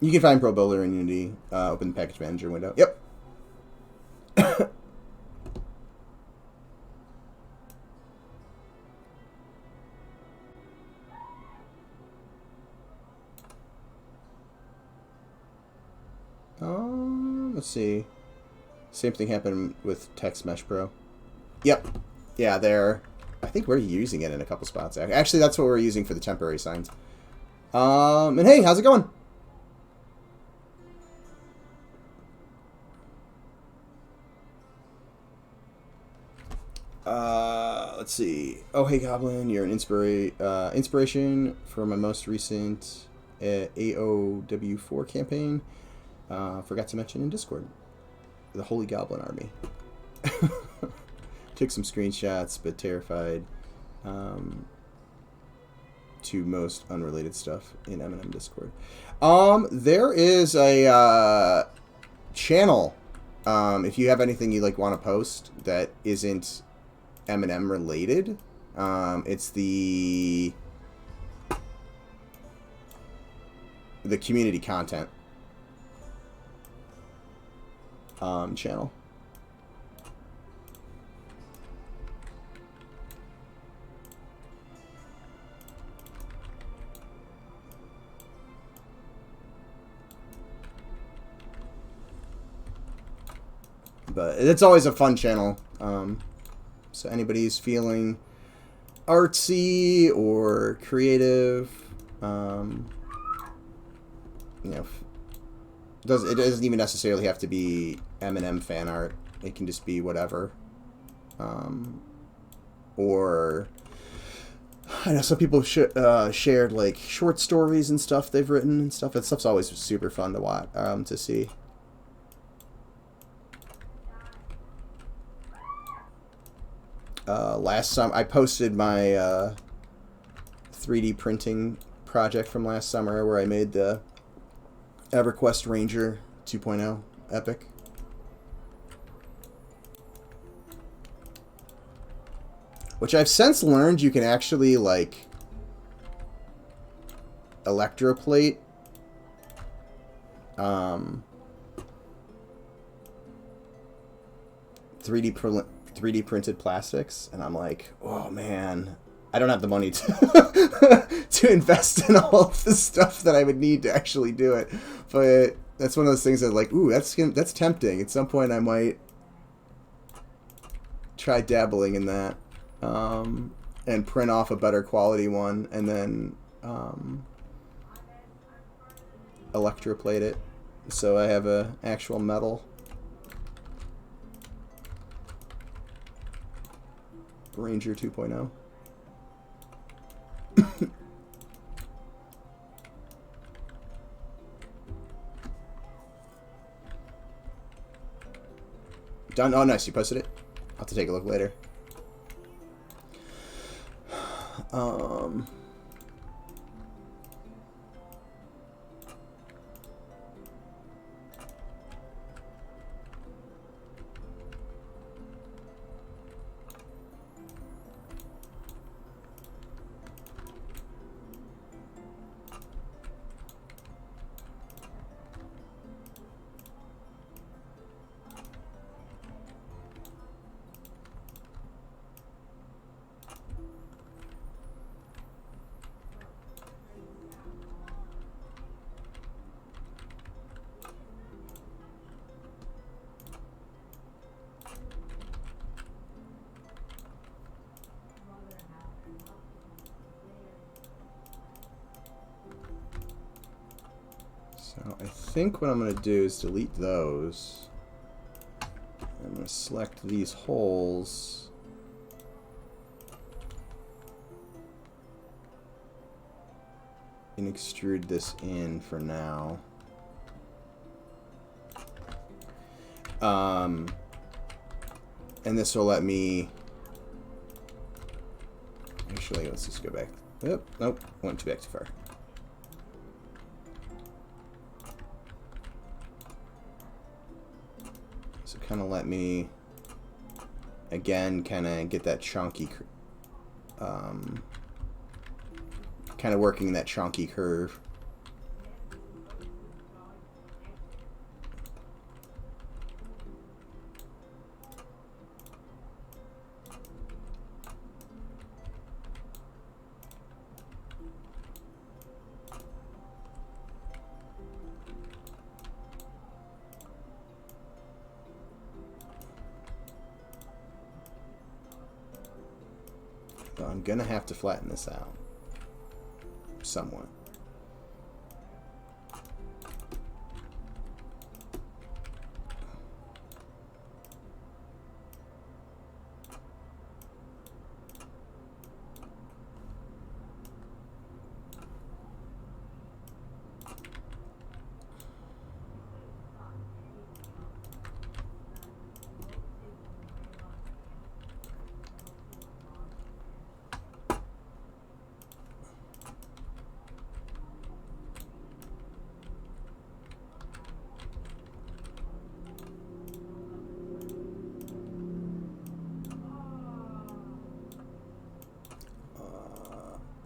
You can find Pro Builder in Unity. Open the Package Manager window. Yep. Let's see. Same thing happened with Text Mesh Pro. Yep. Yeah, I think we're using it in a couple spots. Actually, that's what we're using for the temporary signs. And hey, how's it going? Let's see. Oh, hey, Goblin, you're an inspiration for my most recent AOW4 campaign. Forgot to mention in Discord. The Holy Goblin Army. Took some screenshots, but terrified. To most unrelated stuff in M&M Discord. There is a channel. If you have anything you like want to post that isn't M&M related, it's the community content channel. But it's always a fun channel. So anybody's feeling artsy or creative, you know, it doesn't even necessarily have to be M&M fan art. It can just be whatever. Or I know some people shared like short stories and stuff they've written and stuff. That stuff's always super fun to watch, to see. Last summer, I posted my 3D printing project from last summer where I made the EverQuest Ranger 2.0 epic. Which I've since learned you can actually, like, electroplate 3D 3D printed plastics, and I'm like, oh man, I don't have the money to to invest in all of the stuff that I would need to actually do it. But that's one of those things that, like, ooh, that's tempting. At some point, I might try dabbling in that, and print off a better quality one, and then electroplate it, so I have a actual metal Ranger 2.0. Done. Oh, nice. You posted it. I'll have to take a look later. So I think what I'm going to do is delete those. I'm going to select these holes. And extrude this in for now. And this will let me... Actually, let's just go back. Oh, nope, went too back too far. So kind of let me, again, kind of get that chunky, kind of working that chunky curve. So I'm gonna have to flatten this out somewhat.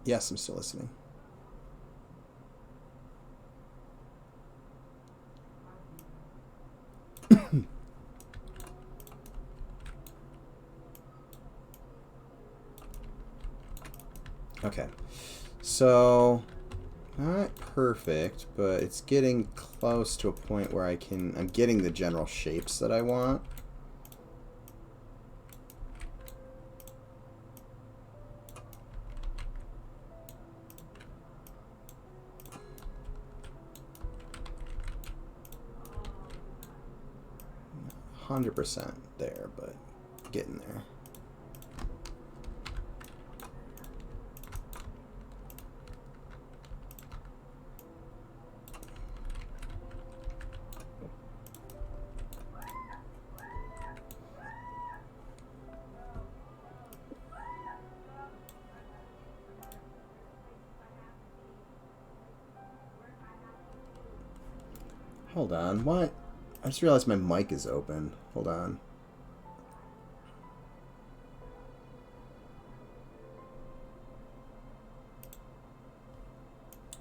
Yes, I'm still listening. Okay, so not perfect, but it's getting close to a point where I'm getting the general shapes that I want. Not 100% there, but getting there. Hold on, what? I just realized my mic is open. Hold on.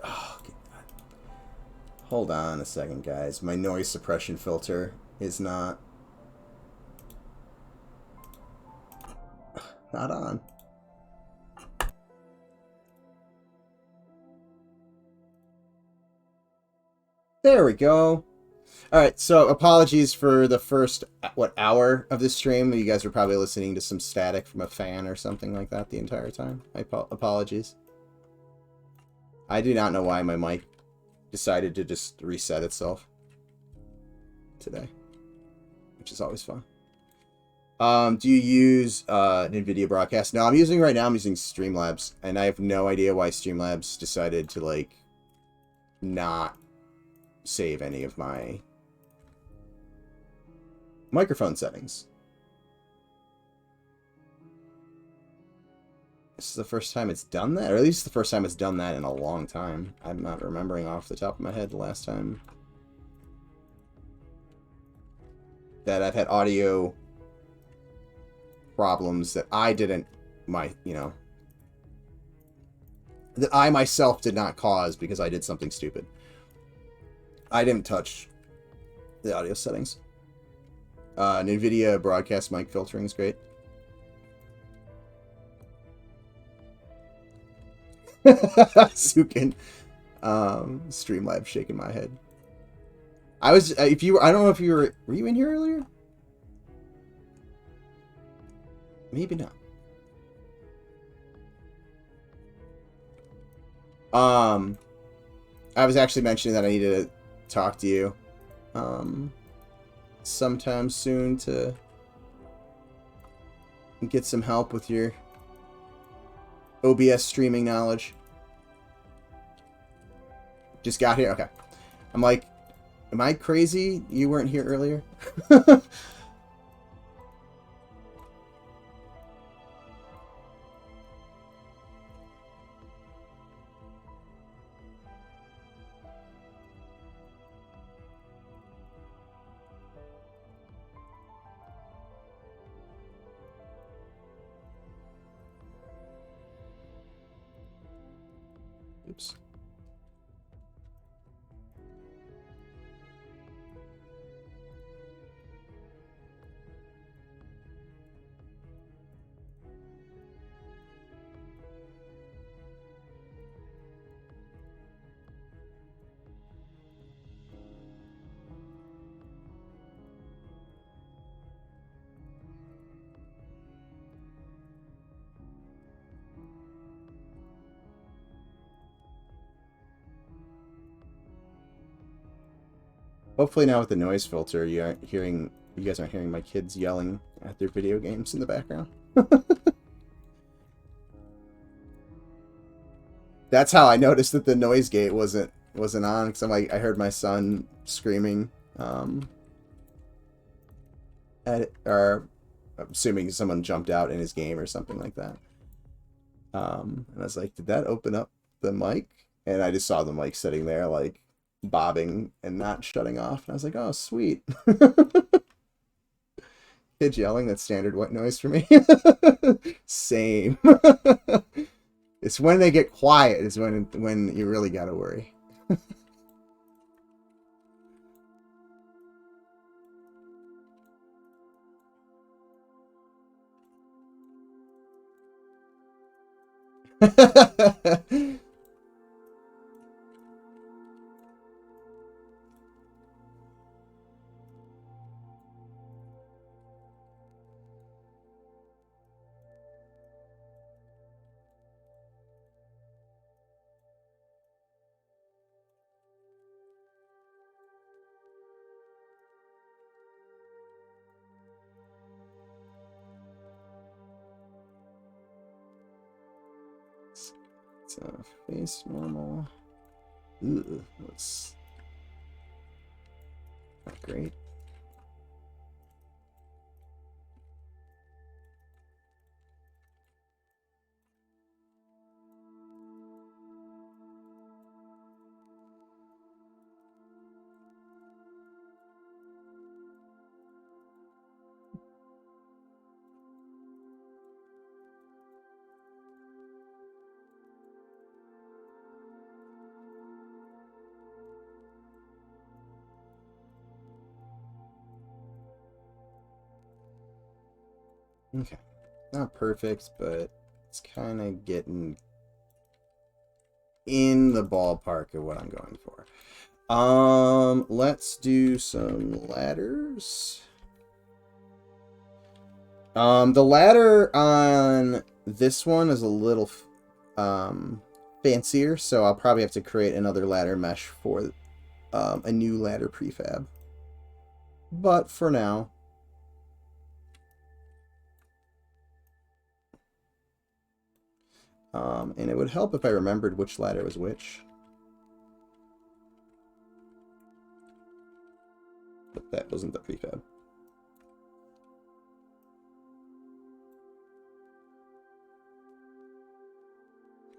Oh, God. Hold on a second, guys. My noise suppression filter is not Not on. There we go. All right, so apologies for the first, hour of this stream. You guys were probably listening to some static from a fan or something like that the entire time. Apologies. I do not know why my mic decided to just reset itself today, which is always fun. Do you use NVIDIA Broadcast? No, I'm using Streamlabs, and I have no idea why Streamlabs decided to, like, not save any of my microphone settings. This is the first time it's done that, or at least the first time it's done that in a long time. I'm not remembering off the top of my head the last time that I've had audio problems that I didn't, that I myself did not cause because I did something stupid. I didn't touch the audio settings. NVIDIA broadcast mic filtering is great. Sukin. Streamlabs shaking my head. I was, I don't know if you were you in here earlier? Maybe not. I was actually mentioning that I needed to talk to you sometime soon to get some help with your OBS streaming knowledge. Just got here? Okay. I'm like, am I crazy? You weren't here earlier? Oops. Hopefully now with the noise filter, you guys aren't hearing my kids yelling at their video games in the background. That's how I noticed that the noise gate wasn't on, because I heard my son screaming or I'm assuming someone jumped out in his game or something like that. And I was like, did that open up the mic? And I just saw the mic sitting there, like, bobbing and not shutting off. And I was like, oh, sweet. Kids yelling, that's standard white noise for me. Same. It's when they get quiet is when you really gotta worry. So, face normal. Ooh, that's not great. Okay. Not perfect, but it's kind of getting in the ballpark of what I'm going for. Let's do some ladders. The ladder on this one is a little fancier, so I'll probably have to create another ladder mesh for a new ladder prefab. But for now, and it would help if I remembered which ladder was which. But that wasn't the prefab.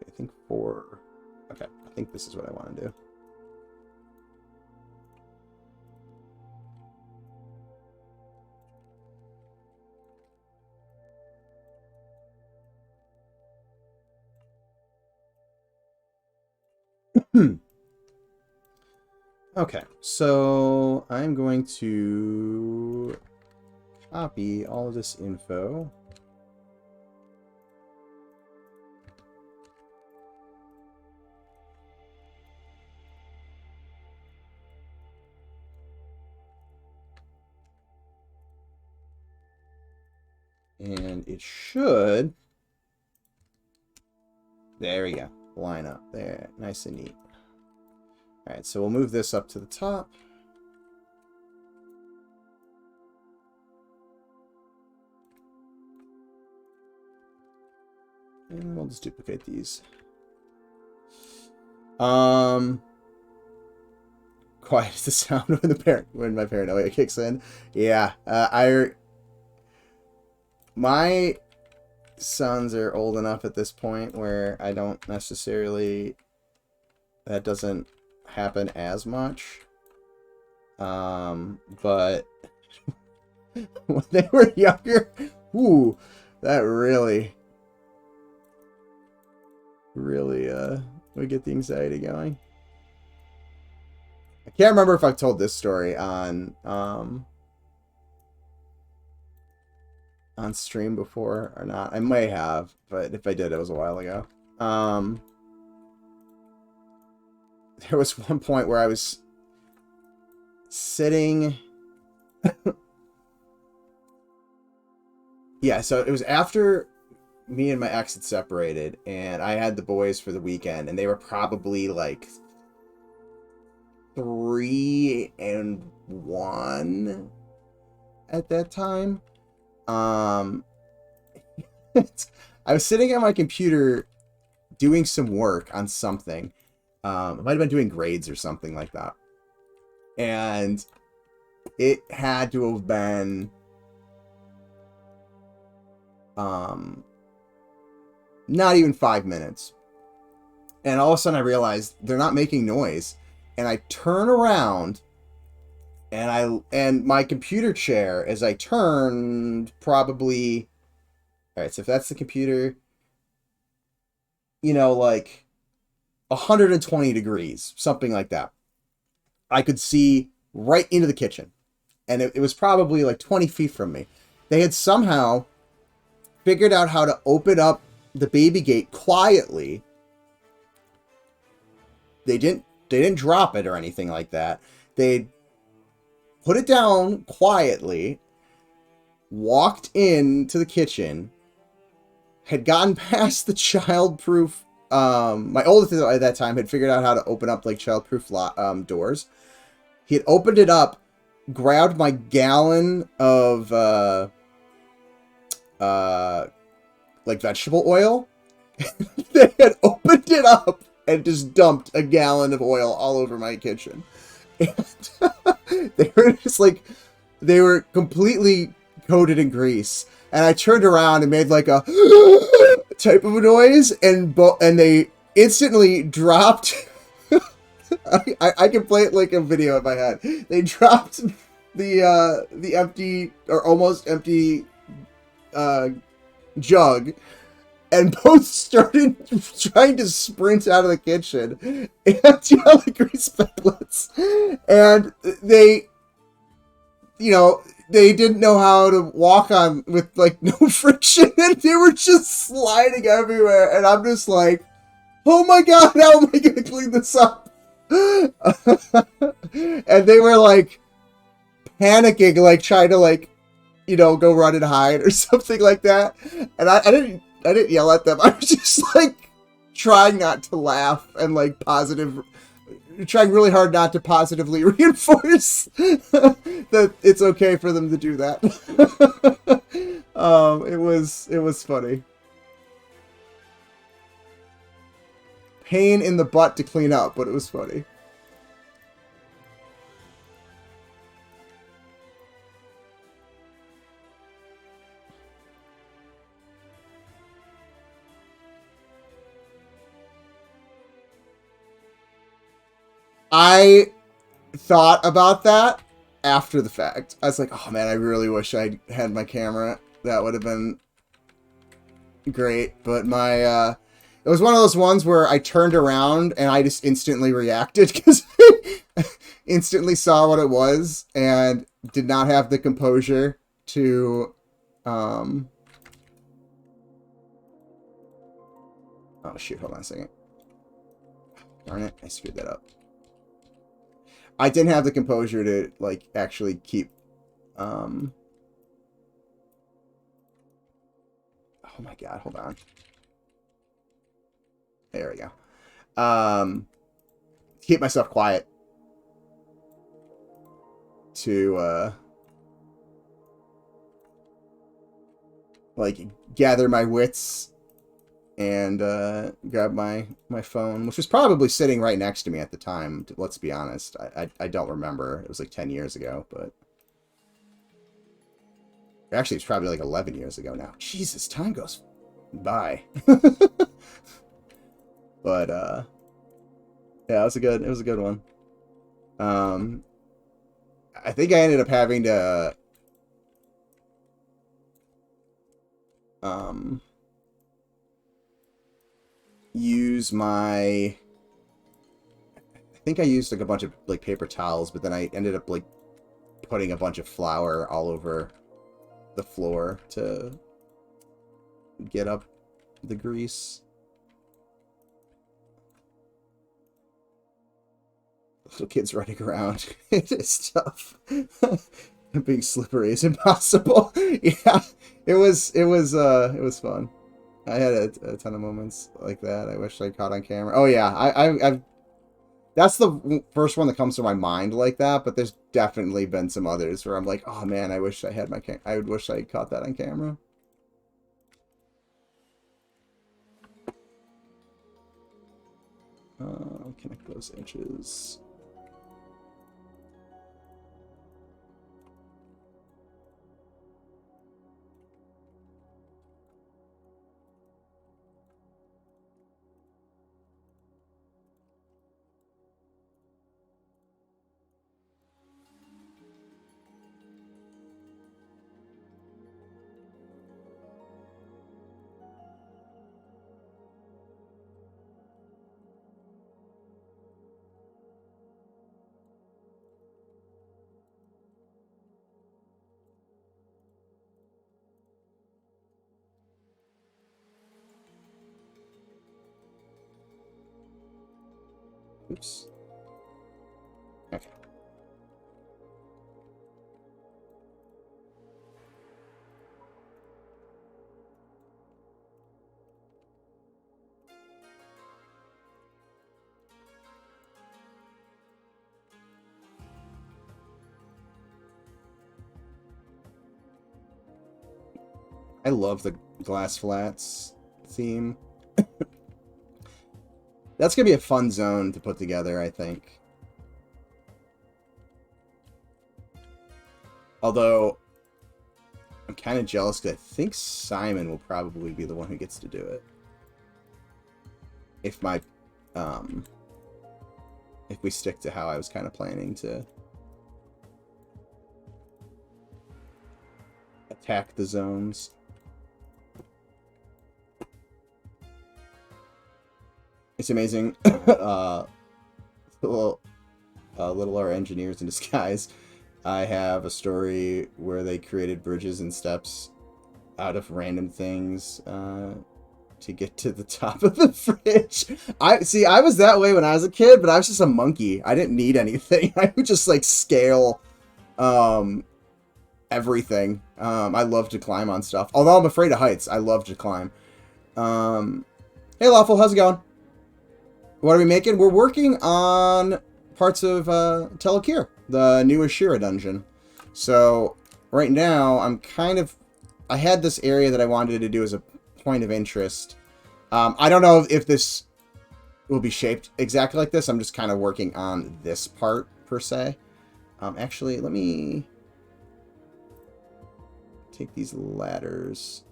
I think okay, I think this is what I want to do. Okay, so I'm going to copy all of this info. And it should, there we go, line up there, nice and neat. All right, so we'll move this up to the top. And we'll just duplicate these. Quiet is the sound when my paranoia kicks in. Yeah, my sons are old enough at this point where I don't necessarily, that doesn't happen as much. But when they were younger, ooh, that really would get the anxiety going. I can't remember if I've told this story on stream before or not. I may have, but if I did, it was a while ago. There was one point where I was sitting. Yeah, so it was after me and my ex had separated, and I had the boys for the weekend, and they were probably like 3 and 1 at that time. I was sitting at my computer doing some work on something. I might have been doing grades or something like that. And it had to have been not even 5 minutes. And all of a sudden I realized they're not making noise. And I turn around and my computer chair, as I turned, probably, all right, so if that's the computer, you know, like 120 degrees, something like that, I could see right into the kitchen. And it was probably like 20 feet from me. They had somehow figured out how to open up the baby gate quietly. They didn't drop it or anything like that. They put it down quietly, walked into the kitchen, had gotten past the childproof. My oldest at that time had figured out how to open up like childproof doors. He had opened it up, grabbed my gallon of like vegetable oil. They had opened it up and just dumped a gallon of oil all over my kitchen. And they were just like, they were completely coated in grease. And I turned around and made like a type of a noise, and they instantly dropped. I can play it like a video in my head. They dropped the empty or almost empty jug, and both started trying to sprint out of the kitchen and yell at grease pellets. And they, you know, they didn't know how to walk on with like no friction, and they were just sliding everywhere. And I'm just like, oh my god, how am I gonna clean this up? And they were like panicking, like trying to like, you know, go run and hide or something like that. And I didn't yell at them. I was just like trying not to laugh and like trying really hard not to positively reinforce that it's okay for them to do that. It was funny. Pain in the butt to clean up, but it was funny. I thought about that after the fact. I was like, oh man, I really wish I had my camera. That would have been great. But my, it was one of those ones where I turned around and I just instantly reacted because I instantly saw what it was and did not have the composure to, oh shoot, hold on a second. Darn it, I screwed that up. I didn't have the composure to, like, actually keep, oh my god, hold on. There we go. Keep myself quiet. To, like, gather my wits and grab my phone, which was probably sitting right next to me at the time. Let's be honest. I don't remember. It was like 10 years ago, but actually it's probably like 11 years ago now. Jesus, time goes by. But yeah, it was a good one. I think I ended up having to use my, I think I used like a bunch of like paper towels, but then I ended up like putting a bunch of flour all over the floor to get up the grease. Little kids running around. It's tough. Being slippery is impossible. Yeah, it was fun. I had a ton of moments like that. I wish I caught on camera. Oh yeah, I've that's the first one that comes to my mind like that. But there's definitely been some others where I'm like, oh man, I wish I had my I would wish I caught that on camera. Connect those inches. Oops. Okay. I love the glass flats theme. That's gonna be a fun zone to put together, I think. Although, I'm kind of jealous because I think Simon will probably be the one who gets to do it. If my, if we stick to how I was kind of planning to attack the zones. It's amazing. Little our engineers in disguise. I have a story where they created bridges and steps out of random things to get to the top of the fridge. I was that way when I was a kid, but I was just a monkey. I didn't need anything. I would just like scale everything. I love to climb on stuff. Although I'm afraid of heights, I love to climb. Hey Lawful, how's it going? What are we making? We're working on parts of Tel Ekir, the new Ashira dungeon. So right now I'm I had this area that I wanted to do as a point of interest. I don't know if this will be shaped exactly like this. I'm just kind of working on this part per se. Actually, let me take these ladders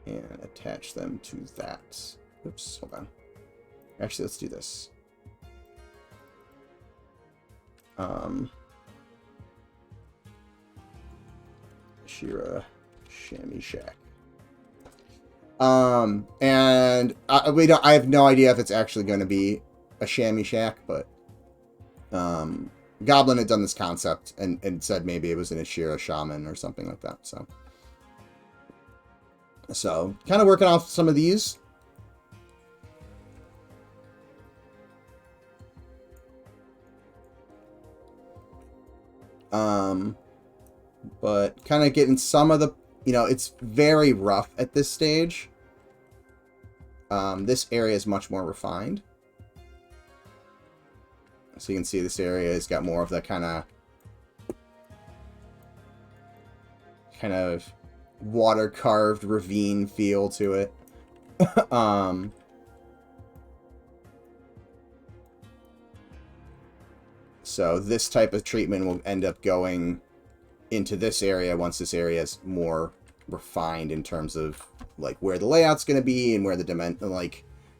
and attach them to that. Oops, hold on. Actually, let's do this. Ashira Shammy Shack. And I have no idea if it's actually going to be a Shammy Shack, but Goblin had done this concept and said maybe it was an Ashira Shaman or something like that. So kind of working off some of these. But kind of getting some of the, it's very rough at this stage. This area is much more refined. So you can see this area has got more of the kind of water carved ravine feel to it. So this type of treatment will end up going into this area once this area is more refined in terms of like where the layout's going to be and where the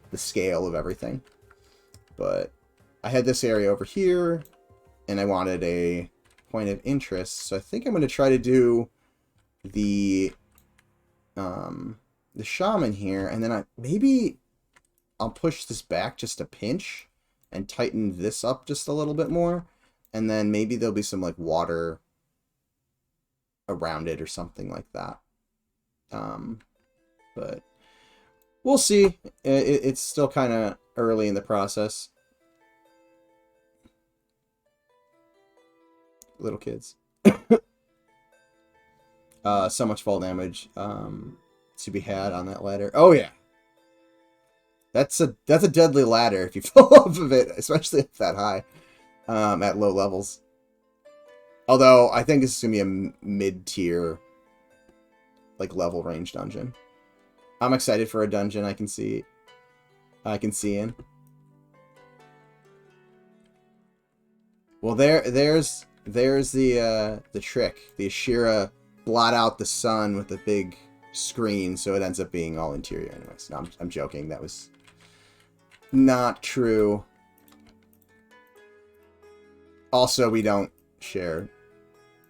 the scale of everything. But I had this area over here and I wanted a point of interest, so I think I'm going to try to do the shaman here, and then maybe I'll push this back just a pinch and tighten this up just a little bit more, and then maybe there'll be some like water around it or something like that. But we'll see. It's still kind of early in the process. Little kids. So much fall damage to be had on that ladder. Oh yeah, that's a deadly ladder if you fall off of it, especially if that high at low levels. Although I think this is gonna be a mid-tier like level range dungeon. I'm excited for a dungeon I can see in. Well, there's the trick. The Ashira blot out the sun with a big screen, so it ends up being all interior anyways. No, I'm joking. That was not true. Also, we don't share.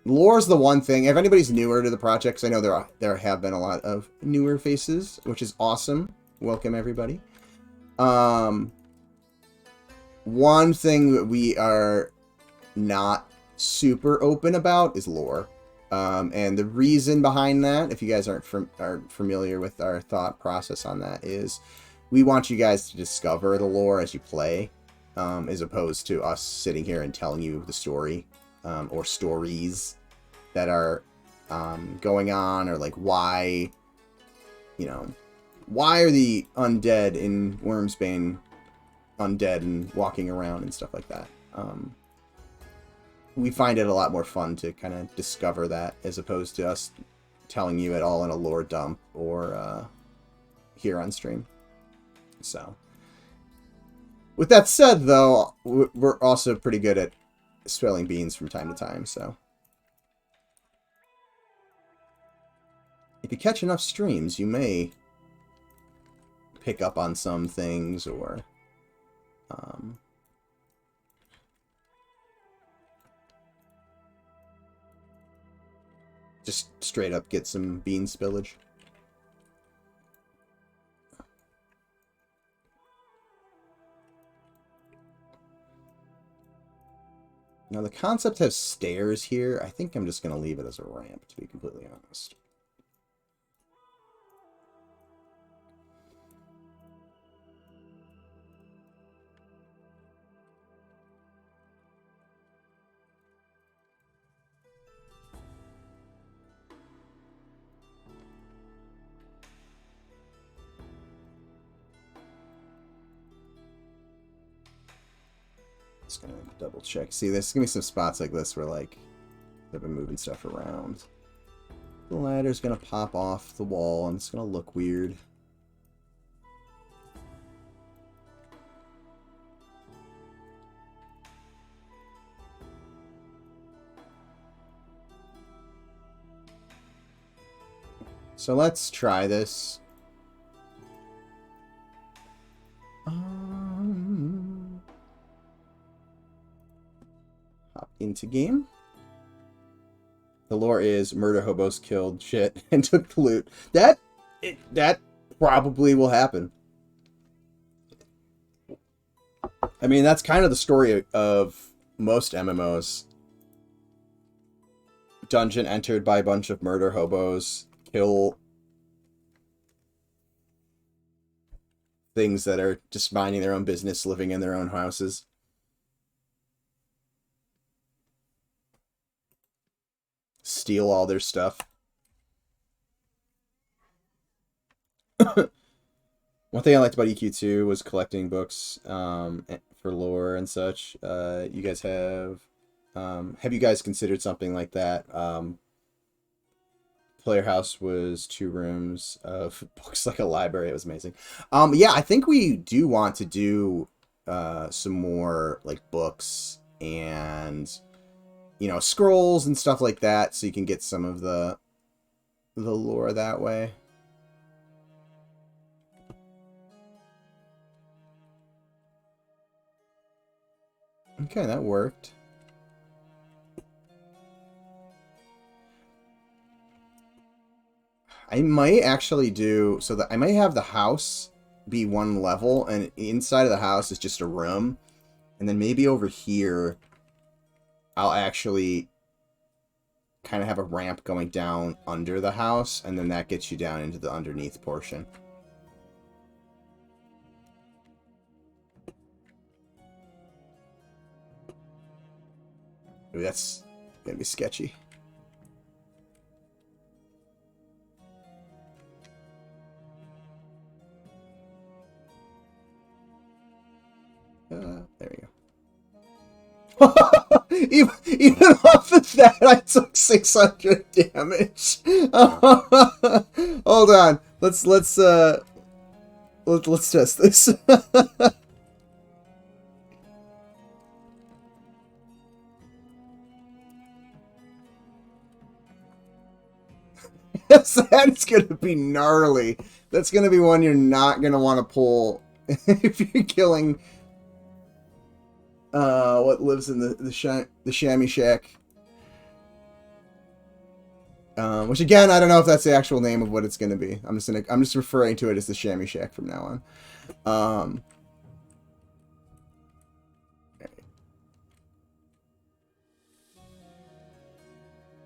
Lore's the one thing. If anybody's newer to the project, 'cause I know there have been a lot of newer faces, which is awesome. Welcome everybody. One thing that we are not super open about is lore. And the reason behind that, if you guys aren't familiar with our thought process on that, is we want you guys to discover the lore as you play, as opposed to us sitting here and telling you the story, or stories that are going on, or like why are the undead in Wormsbane undead and walking around and stuff like that. We find it a lot more fun to kind of discover that, as opposed to us telling you it all in a lore dump or here on stream. So, with that said, though, we're also pretty good at spilling beans from time to time, so. If you catch enough streams, you may pick up on some things, or just straight up get some bean spillage. Now, the concept has stairs here. I think I'm just going to leave it as a ramp, to be completely honest. Just gonna double check. See, there's gonna be some spots like this where, like, they've been moving stuff around. The ladder's gonna pop off the wall and it's gonna look weird. So let's try this. Hop into game. The lore is murder hobos killed shit and took the loot. That probably will happen. I mean, that's kind of the story of most MMOs. Dungeon entered by a bunch of murder hobos, kill things that are just minding their own business, living in their own houses. Steal all their stuff. One thing I liked about EQ2 was collecting books for lore and such. You guys have you guys considered something like that? Player House was 2 rooms of books, like a library. It was amazing. Yeah, I think we do want to do some more like books and, you know, scrolls and stuff like that, so you can get some of the lore that way. Okay, that worked. I might actually do so that I might have the house be 1 level, and inside of the house is just a room, and then maybe over here I'll actually kind of have a ramp going down under the house, and then that gets you down into the underneath portion. Ooh, that's gonna be sketchy. There we go. even off of that, I took 600 damage. Hold on. Let's test this. That's gonna be gnarly. That's gonna be one you're not gonna want to pull if you're killing what lives in the Shammy Shack. Which again, I don't know if that's the actual name of what it's gonna be. I'm just referring to it as the Shammy Shack from now on.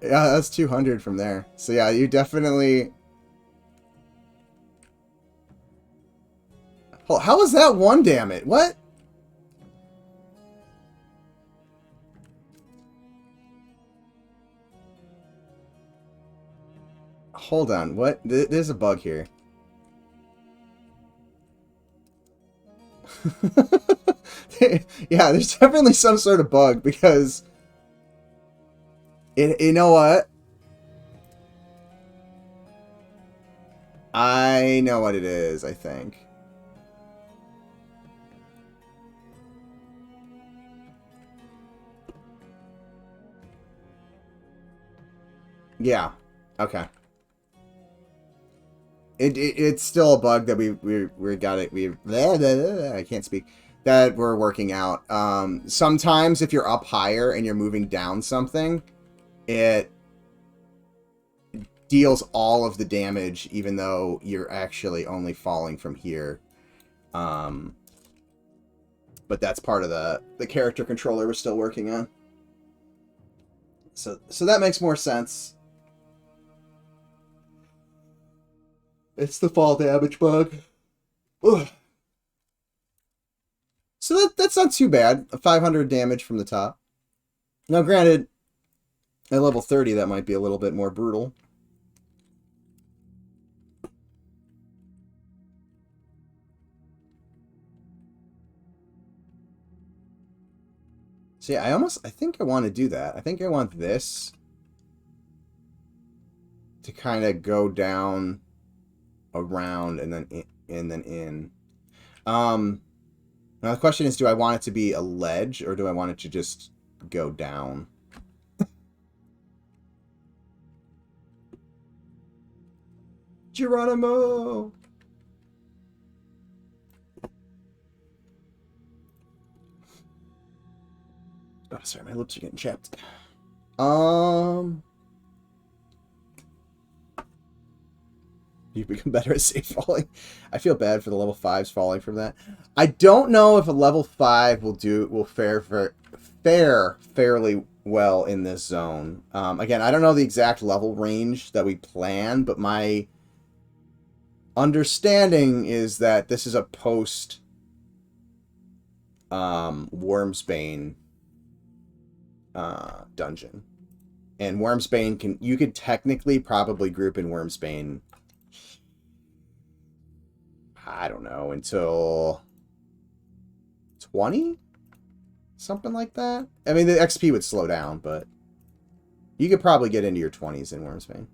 Yeah, that's 200 from there. So yeah, you definitely. Oh, how was that 1 damn it? What? Hold on, what? There's a bug here. Yeah, there's definitely some sort of bug, because you know what? I know what it is, I think. Yeah. Okay. It's still a bug that we got it. I can't speak. That we're working out. Sometimes if you're up higher and you're moving down something, it deals all of the damage, even though you're actually only falling from here. But that's part of the character controller we're still working on. So that makes more sense. It's the fall damage bug. Ugh. So that's not too bad. 500 damage from the top. Now, granted, at level 30, that might be a little bit more brutal. So yeah, I think I want to do that. I think I want this to kind of go down around and then in. Now the question is, do I want it to be a ledge or do I want it to just go down? Geronimo! Oh, sorry, my lips are getting chapped. You become better at safe falling. I feel bad for the level 5s falling from that. I don't know if a level 5 will fare fairly well in this zone. Again, I don't know the exact level range that we plan, but my understanding is that this is a post Wormsbane dungeon. And Wormsbane you could technically probably group in Wormsbane, I don't know, until 20? Something like that. I mean, the XP would slow down, but you could probably get into your 20s in Wormsbane.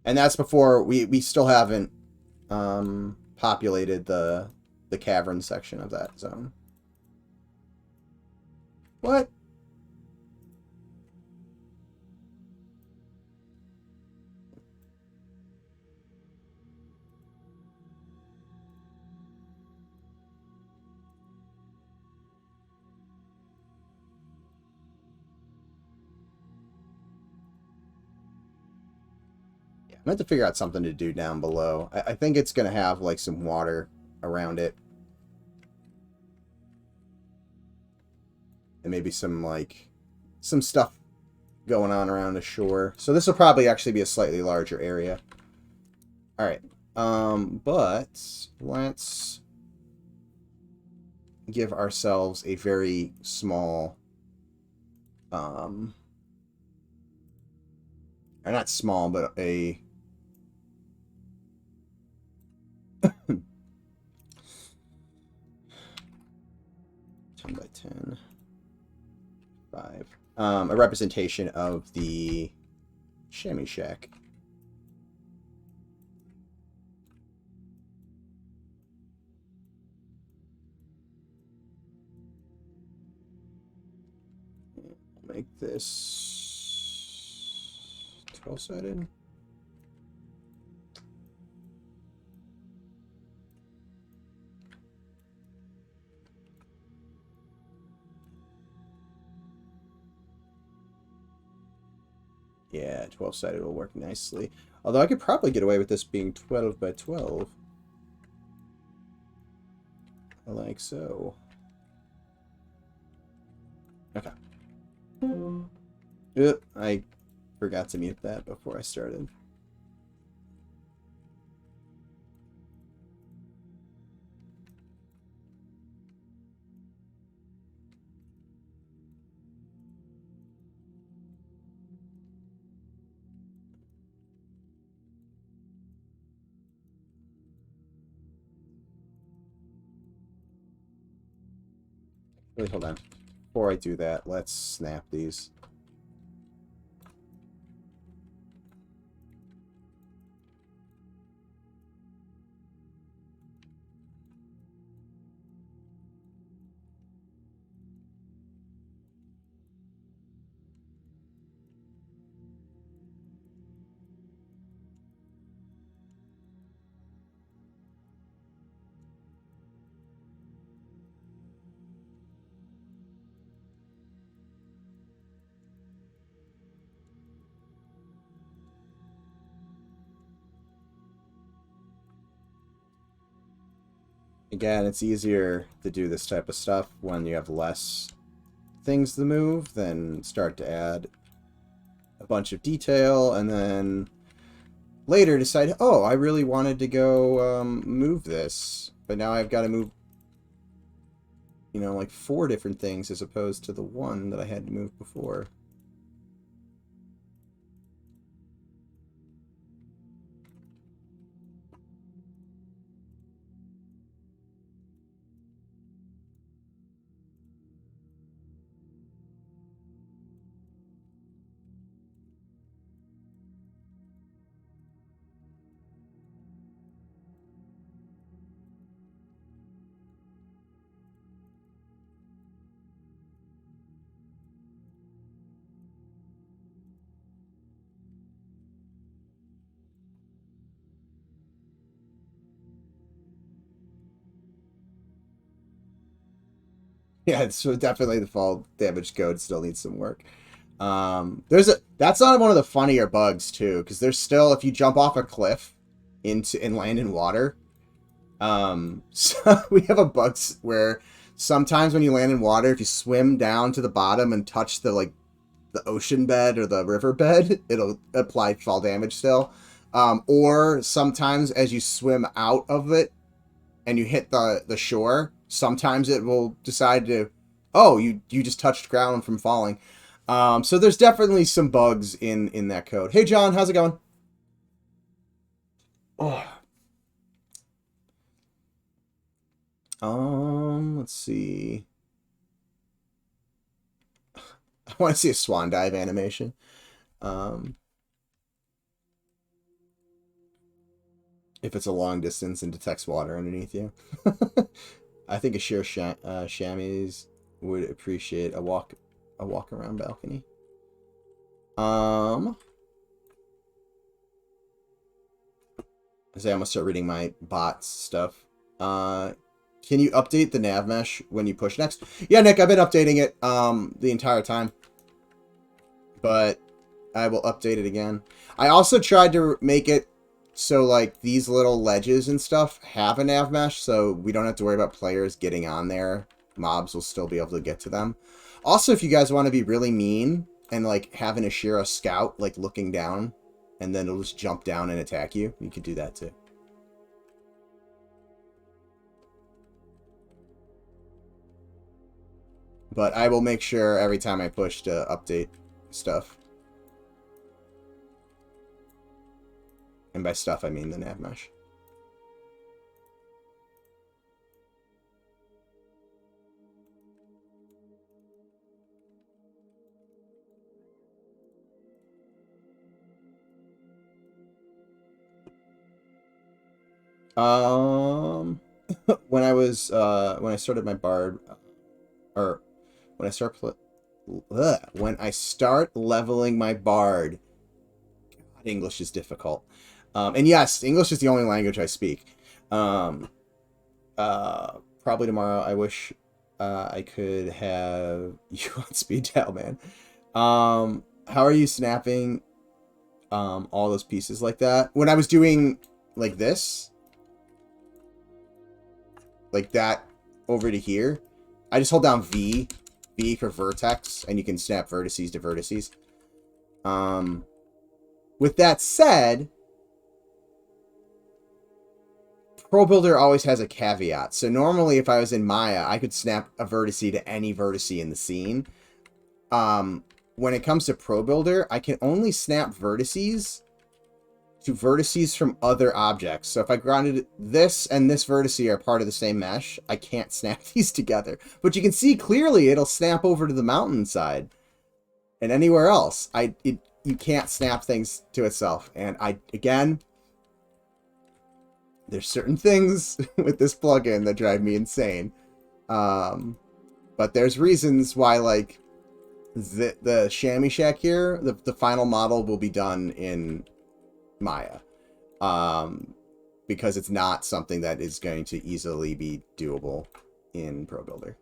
And that's before we still haven't populated the cavern section of that zone. What? Yeah, I meant to figure out something to do down below. I think it's going to have like some water around it. And maybe some stuff going on around the shore. So this will probably actually be a slightly larger area. Alright. But let's give ourselves a very small or not small, but a 10 by 10 5 a representation of the chamois shack. Make this 12-sided. Yeah, 12-sided will work nicely. Although I could probably get away with this being 12 by 12. Like so. Okay. Oop, I forgot to mute that before I started. Wait, hold on. Before I do that, let's snap these. Again, it's easier to do this type of stuff when you have less things to move, then start to add a bunch of detail, and then later decide, oh, I really wanted to go move this, but now I've got to move, you know, like 4 different things as opposed to the one that I had to move before. Yeah, it's definitely the fall damage code still needs some work. That's not one of the funnier bugs too, because there's still, if you jump off a cliff and land in water, so we have a bug where sometimes when you land in water, if you swim down to the bottom and touch the ocean bed or the river bed, it'll apply fall damage still. Or sometimes as you swim out of it and you hit the shore, sometimes it will decide to, oh, you just touched ground from falling. So there's definitely some bugs in that code. Hey John, how's it going? Oh. Let's see. I want to see a swan dive animation. If it's a long distance and detects water underneath you. I think Shamies would appreciate a walk around balcony. I say I'm gonna start reading my bots stuff. Can you update the nav mesh when you push next? Yeah, Nick, I've been updating it the entire time, but I will update it again. I also tried to make it so like these little ledges and stuff have a nav mesh, so we don't have to worry about players getting on there. Mobs will still be able to get to them. Also, if you guys want to be really mean and like have an Ashira scout like looking down, and then it'll just jump down and attack you, you could do that too. But I will make sure every time I push to update stuff. And by stuff, I mean the nav mesh. When I started my bard, or when I start leveling my bard, God, English is difficult. And yes, English is the only language I speak. Probably tomorrow. I wish I could have you on speed dial, man. How are you snapping all those pieces like that? When I was doing like this, like that over to here, I just hold down V for vertex, and you can snap vertices to vertices. With that said, ProBuilder always has a caveat. So normally if I was in Maya, I could snap a vertice to any vertice in the scene. When it comes to ProBuilder, I can only snap vertices to vertices from other objects. So if I grounded this and this vertice are part of the same mesh, I can't snap these together. But you can see clearly it'll snap over to the mountainside. And anywhere else, you can't snap things to itself. And again, there's certain things with this plugin that drive me insane. But there's reasons why, like, the Chamois Shack here, the final model will be done in Maya. Because it's not something that is going to easily be doable in ProBuilder.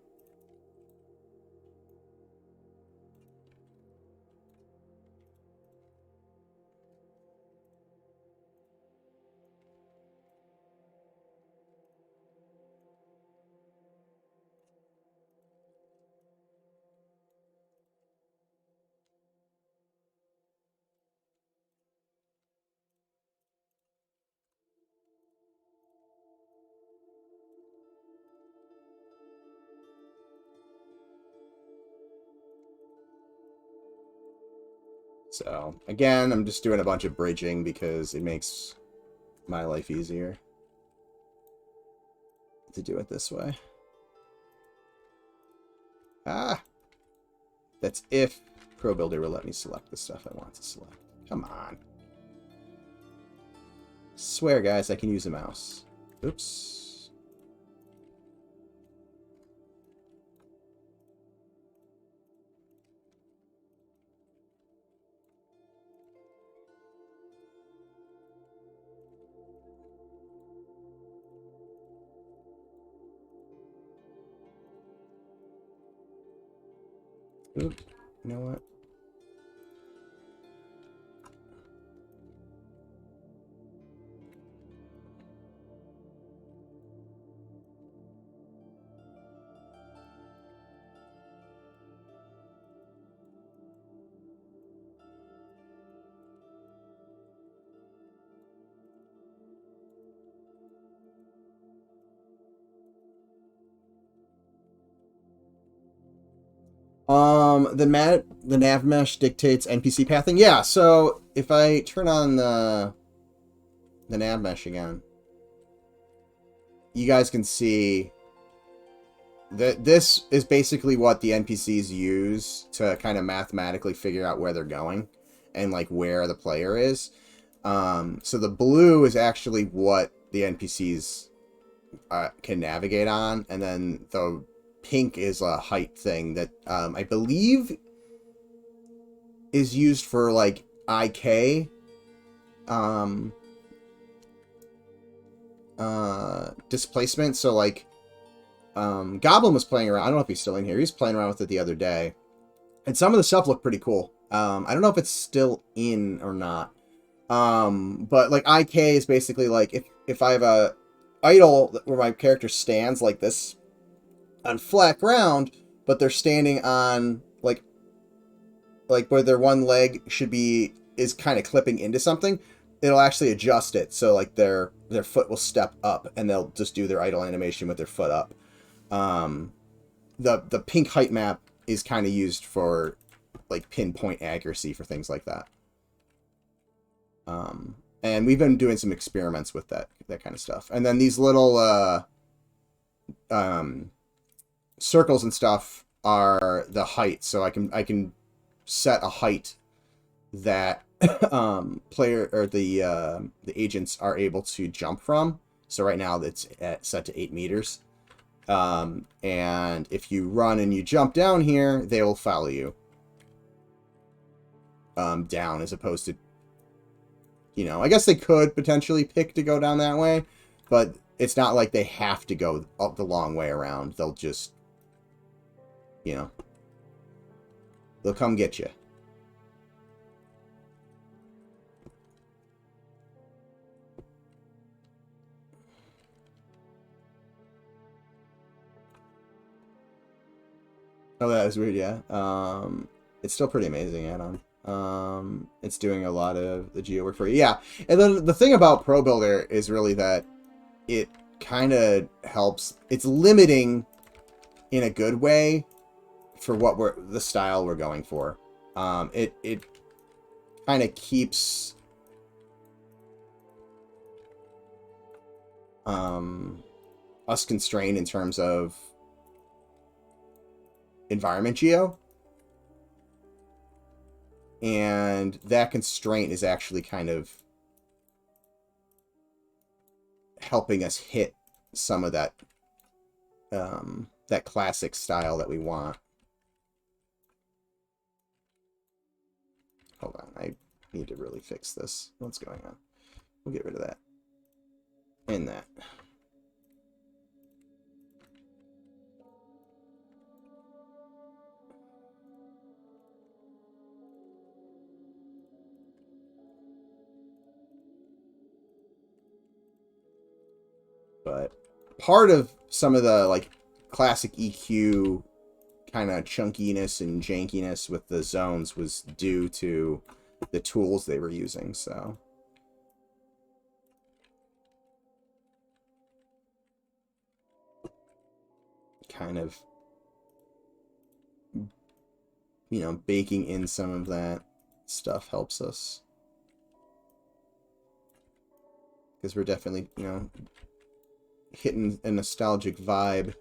So, again, I'm just doing a bunch of bridging because it makes my life easier to do it this way. Ah! That's if ProBuilder will let me select the stuff I want to select. Come on. Swear, guys, I can use a mouse. Oops. Oop. You know what? The nav mesh dictates NPC pathing. Yeah, so if I turn on the nav mesh again, you guys can see that this is basically what the NPCs use to kind of mathematically figure out where they're going and like where the player is. So the blue is actually what the NPCs can navigate on, and then the pink is a height thing that I believe is used for like IK displacement. So like Goblin was playing around. I don't know if he's still in here. He was playing around with it the other day, and some of the stuff looked pretty cool. I don't know if it's still in or not. But like IK is basically like if I have a idle where my character stands like this on flat ground, but they're standing on like where their one leg is kind of clipping into something, it'll actually adjust it so like their foot will step up and they'll just do their idle animation with their foot up. The pink height map is kind of used for like pinpoint accuracy for things like that. And we've been doing some experiments with that kind of stuff. And then these little circles and stuff are the height. So I can set a height that player or the agents are able to jump from. So right now it's set to 8 meters. And if you run and you jump down here, they will follow you down, as opposed to, you know, I guess they could potentially pick to go down that way, but it's not like they have to go up the long way around. They'll just, you know, they'll come get you. Oh, that was weird, yeah. It's still pretty amazing add-on. It's doing a lot of the geo work for you. Yeah, and then the thing about ProBuilder is really that it kind of helps. It's limiting in a good way for what the style we're going for. It kind of keeps us constrained in terms of environment geo. And that constraint is actually kind of helping us hit some of that that classic style that we want. Hold on, I need to really fix this. What's going on? We'll get rid of that. And that. But part of some of the like classic EQ kind of chunkiness and jankiness with the zones was due to the tools they were using, so kind of, you know, baking in some of that stuff helps us. Because we're definitely, you know, hitting a nostalgic vibe.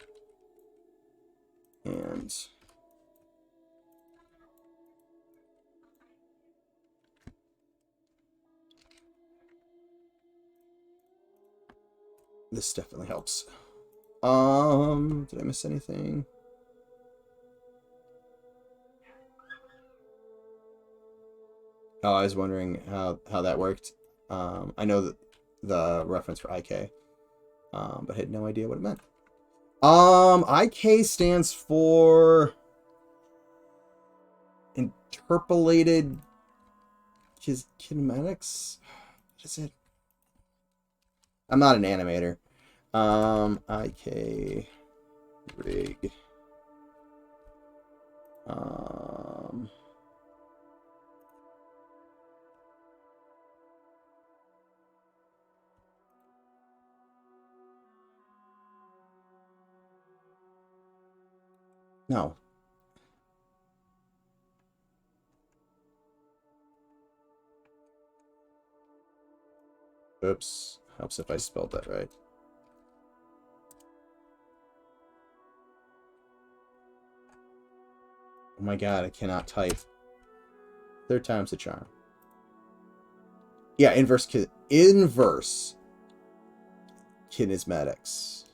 And this definitely helps. Did I miss anything? Oh, I was wondering how that worked. I know that the reference for IK, but I had no idea what it meant. IK stands for interpolated kinematics. What is it? I'm not an animator. IK rig. No. Oops. Helps if I spelled that right. Oh my god, I cannot type. Third time's the charm. Yeah, inverse kinesmatics.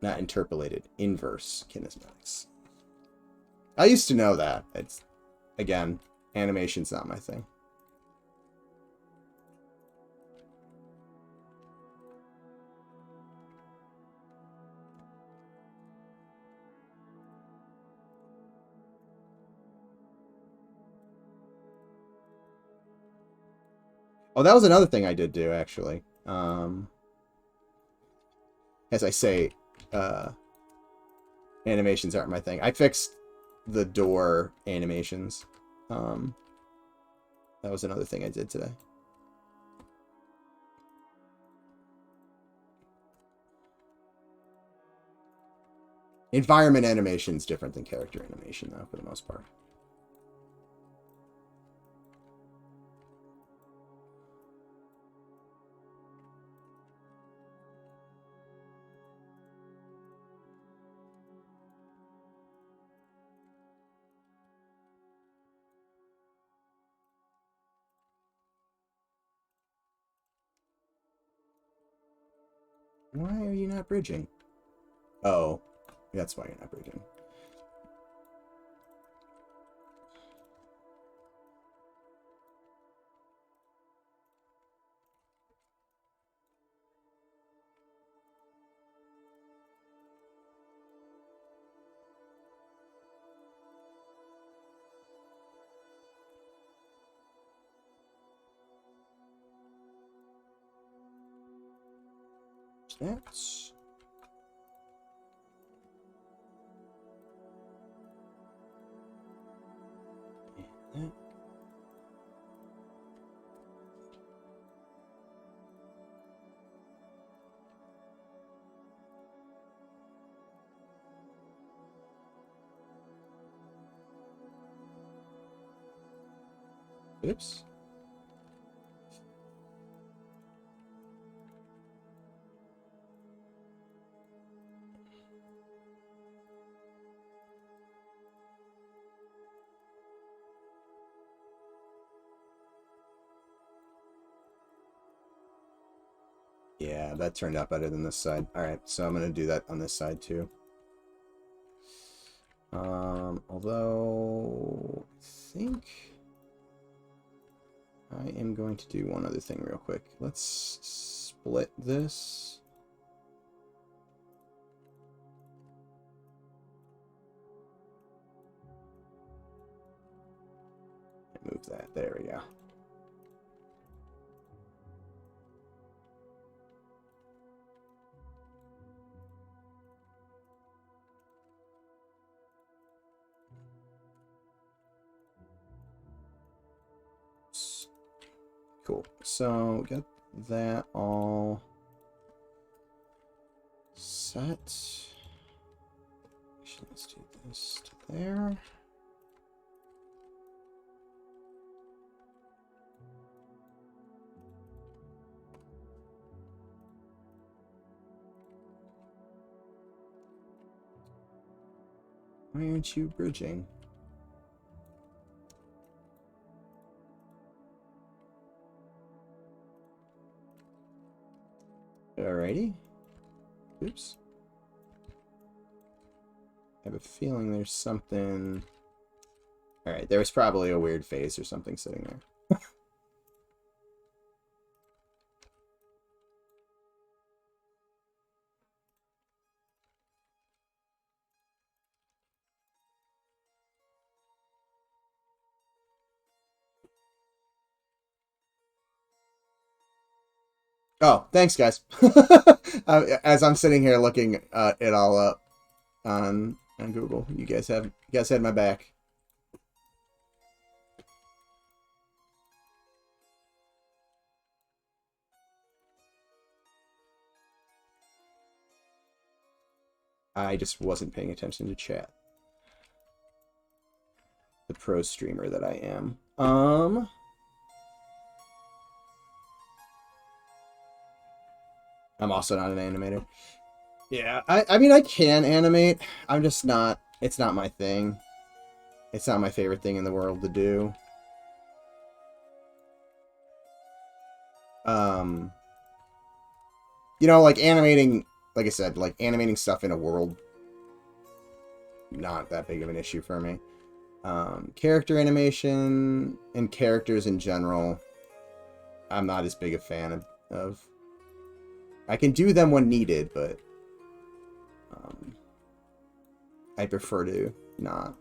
Not interpolated. Inverse kinesmatics. I used to know that. It's, again, animation's not my thing. Oh, that was another thing I did do, actually. As I say, animations aren't my thing. I fixed the door animations. That was another thing I did today. Environment animation is different than character animation, though, for the most part. Why are you not bridging? Oh, that's why you're not bridging. That's... Yeah. Oops. Yeah, that turned out better than this side. Alright, so I'm going to do that on this side too. Although, I think I am going to do one other thing real quick. Let's split this. Move that. There we go. Cool. So, got that all set. Let's do this to there. Why aren't you bridging? Alrighty. Oops. I have a feeling there's something... Alright, there was probably a weird phase or something sitting there. Oh, thanks, guys. As I'm sitting here looking it all up on Google, you guys had my back. I just wasn't paying attention to chat. The pro streamer that I am. I'm also not an animator. Yeah, I mean, I can animate. I'm just not... It's not my thing. It's not my favorite thing in the world to do. You know, like animating... Like I said, like animating stuff in a world... Not that big of an issue for me. Character animation and characters in general, I'm not as big a fan of. I can do them when needed, but I prefer to not.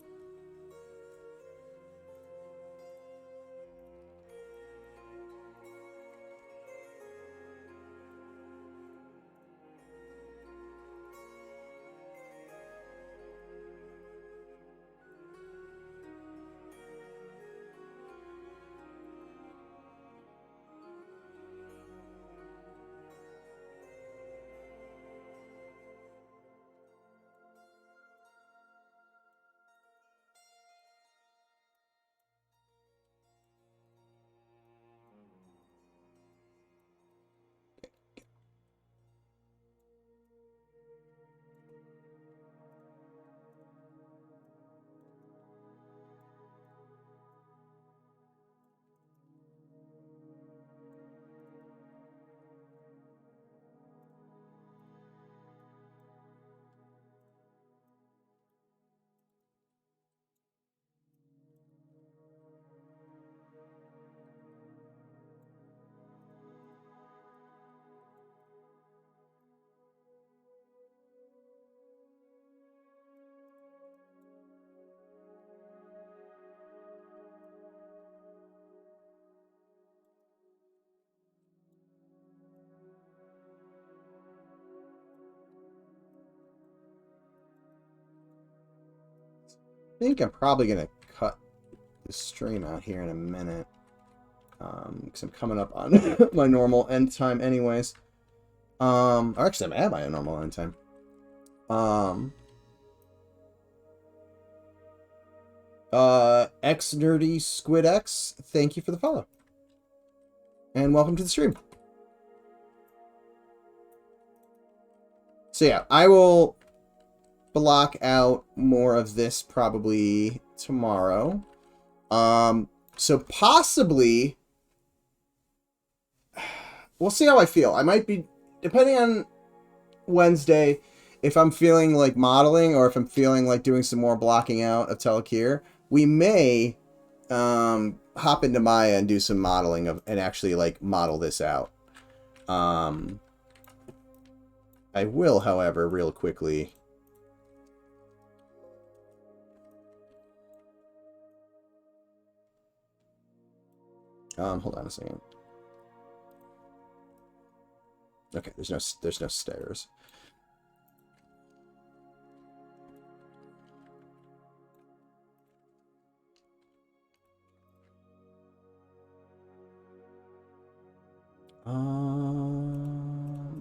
I think I'm probably gonna cut the stream out here in a minute, because I'm coming up on my normal end time, anyways. Or actually, I'm at my normal end time. X Nerdy Squid X, thank you for the follow, and welcome to the stream. So yeah, I will block out more of this probably tomorrow. So possibly, we'll see how I feel. I might be, depending on Wednesday, if I'm feeling like modeling or if I'm feeling like doing some more blocking out of Tel Ekir, we may hop into Maya and do some modeling of and actually like model this out. I will, however, real quickly. Hold on a second. Okay, there's no stairs.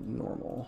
Normal.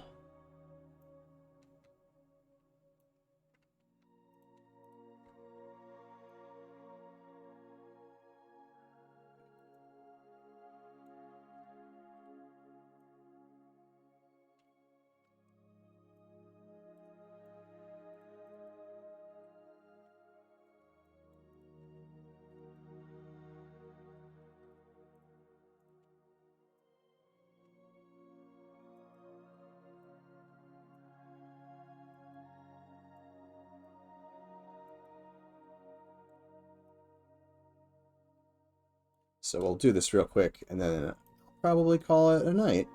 So we'll do this real quick, and then probably call it a night.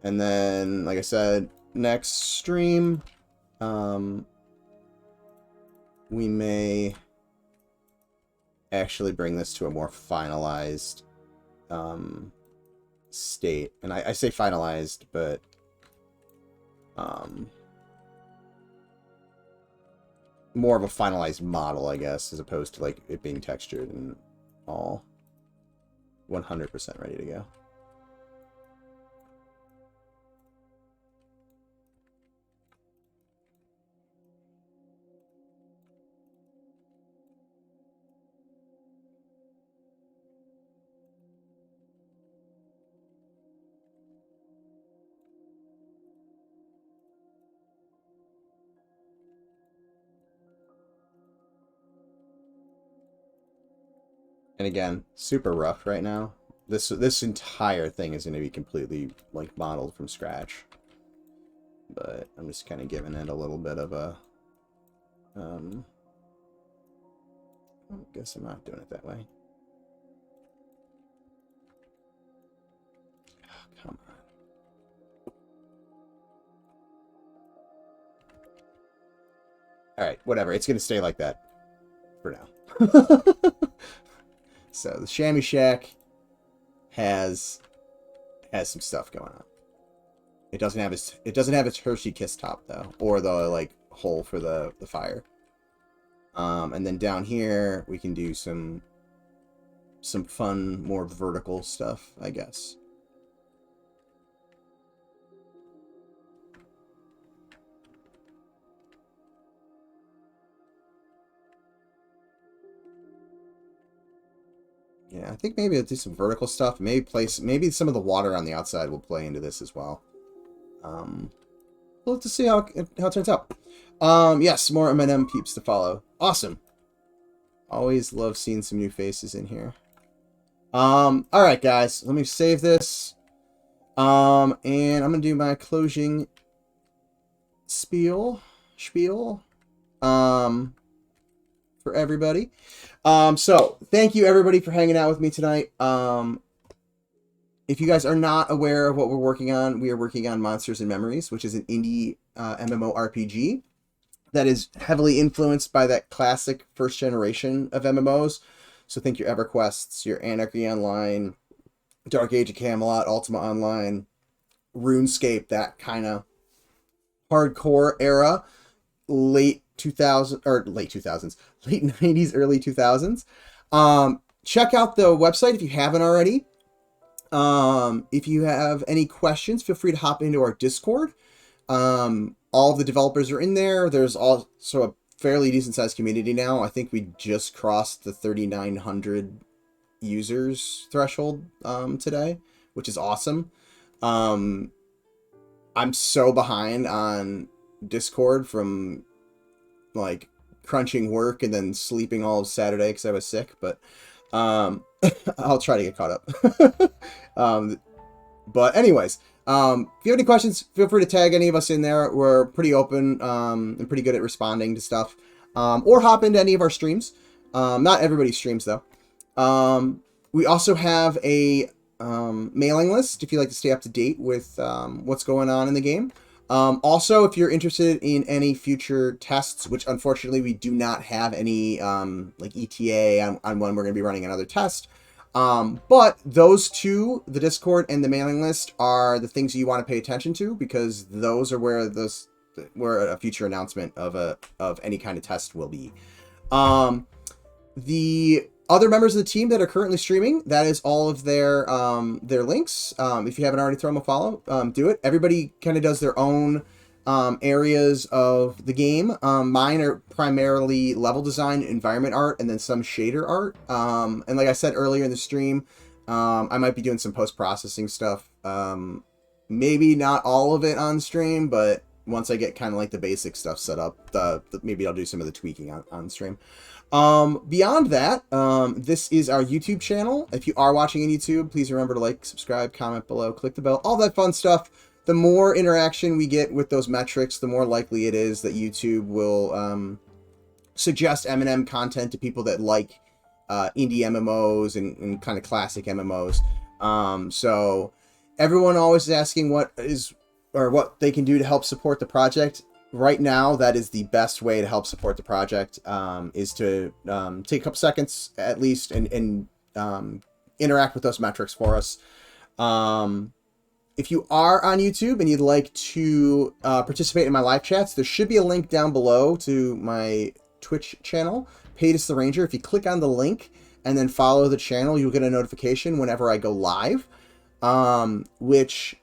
And then, like I said, next stream, we may actually bring this to a more finalized state. And I say finalized, but more of a finalized model, I guess, as opposed to like it being textured and all 100% ready to go. And again, super rough right now. This entire thing is going to be completely like modeled from scratch. But I'm just kind of giving it a little bit of a I guess I'm not doing it that way. Oh, come on. Alright, whatever. It's going to stay like that for now. So the Chamois Shack has some stuff going on. It doesn't have its Hershey Kiss top though, or the like hole for the fire. And then down here we can do some fun, more vertical stuff, I guess. Yeah, I think maybe I'll do some vertical stuff. Maybe some of the water on the outside will play into this as well. We'll have to see how it turns out. Yes, more M&M peeps to follow. Awesome. Always love seeing some new faces in here. Alright guys, let me save this. And I'm gonna do my closing spiel. For everybody. So thank you everybody for hanging out with me tonight. If you guys are not aware of what we're working on, we are working on Monsters and Memories, which is an indie MMORPG that is heavily influenced by that classic first generation of MMOs. So think your EverQuests, your Anarchy Online, Dark Age of Camelot, Ultima Online, RuneScape, that kind of hardcore era, late 90s, early 2000s. Check out the website if you haven't already. If you have any questions, feel free to hop into our Discord. All of the developers are in there. There's also a fairly decent sized community now. I think we just crossed the 3,900 users threshold today, which is awesome. I'm so behind on Discord from like crunching work and then sleeping all of Saturday because I was sick, but I'll try to get caught up. But anyways, if you have any questions, feel free to tag any of us in there. We're pretty open and pretty good at responding to stuff. Or hop into any of our streams. Not everybody's streams though. We also have a mailing list if you like to stay up to date with what's going on in the game. Also, if you're interested in any future tests, which unfortunately we do not have any like ETA on when we're going to be running another test. But those two, the Discord and the mailing list, are the things you want to pay attention to, because those are where a future announcement of any kind of test will be. The other members of the team that are currently streaming, that is all of their links. If you haven't already thrown them a follow, do it. Everybody kind of does their own areas of the game. Mine are primarily level design, environment art, and then some shader art. And like I said earlier in the stream, I might be doing some post-processing stuff. Maybe not all of it on stream, but once I get kind of like the basic stuff set up, maybe I'll do some of the tweaking on stream. Beyond that, this is our YouTube channel. If you are watching on YouTube, please remember to like, subscribe, comment below, click the bell, all that fun stuff. The more interaction we get with those metrics, the more likely it is that YouTube will suggest M&M content to people that like indie MMOs and kind of classic MMOs. So everyone always is asking what they can do to help support the project. Right now, that is the best way to help support the project, is to take a couple seconds at least and interact with those metrics for us. If you are on YouTube and you'd like to participate in my live chats, there should be a link down below to my Twitch channel, Paytus the Ranger. If you click on the link and then follow the channel, you'll get a notification whenever I go live, which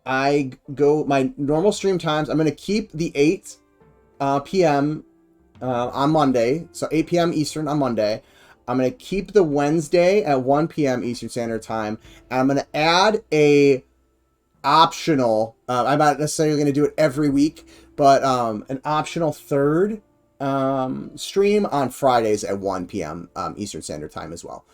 I go my normal stream times. I'm going to keep the 8 p.m. On Monday, so 8 p.m. Eastern on Monday. I'm going to keep the Wednesday at 1 p.m. Eastern Standard Time, and I'm going to add a optional, I'm not necessarily going to do it every week, but an optional third stream on Fridays at 1 p.m. Eastern Standard Time as well.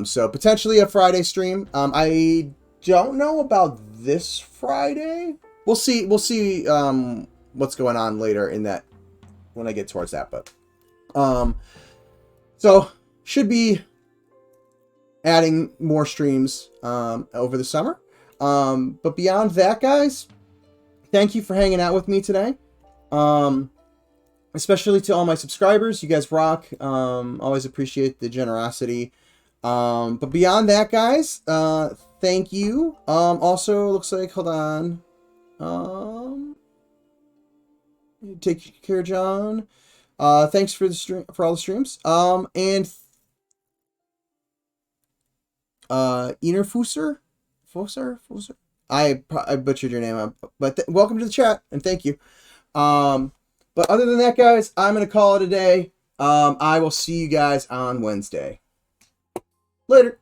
So potentially a Friday stream. I don't know about this Friday. We'll see what's going on later in that when I get towards that, but so should be adding more streams over the summer. But beyond that, guys, thank you for hanging out with me today. Especially to all my subscribers. You guys rock. Always appreciate the generosity. But beyond that, guys, thank you. Also, looks like, hold on. Take care, John. Thanks for the stream, for all the streams. And Inerfuser? Foser? I butchered your name up, but welcome to the chat and thank you. But other than that, guys, I'm gonna call it a day. I will see you guys on Wednesday. Later.